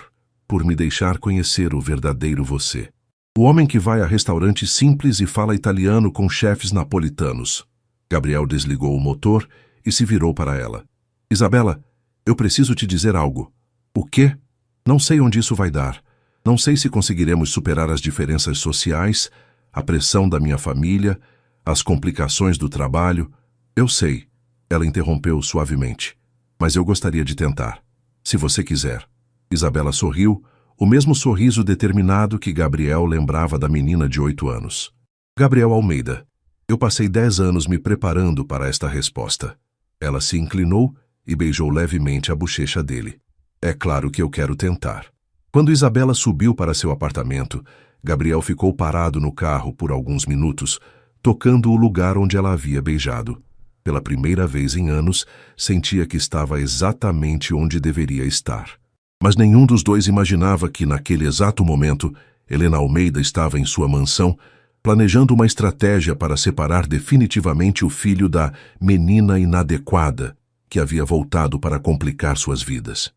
Speaker 1: me deixar conhecer o verdadeiro você. O homem que vai a restaurante simples e fala italiano com chefes napolitanos. Gabriel desligou o motor e se virou para ela. Isabela, eu preciso te dizer algo. O quê? Não sei onde isso vai dar. Não sei se conseguiremos superar as diferenças sociais, a pressão da minha família, as complicações do trabalho. Eu sei, ela interrompeu suavemente. Mas eu gostaria de tentar. Se você quiser. Isabela sorriu, o mesmo sorriso determinado que Gabriel lembrava da menina de 8 anos. Gabriel Almeida. Eu passei 10 anos me preparando para esta resposta. Ela se inclinou e beijou levemente a bochecha dele. É claro que eu quero tentar. Quando Isabela subiu para seu apartamento, Gabriel ficou parado no carro por alguns minutos, tocando o lugar onde ela havia beijado. Pela primeira vez em anos, sentia que estava exatamente onde deveria estar. Mas nenhum dos dois imaginava que, naquele exato momento, Helena Almeida estava em sua mansão, planejando uma estratégia para separar definitivamente o filho da menina inadequada que havia voltado para complicar suas vidas.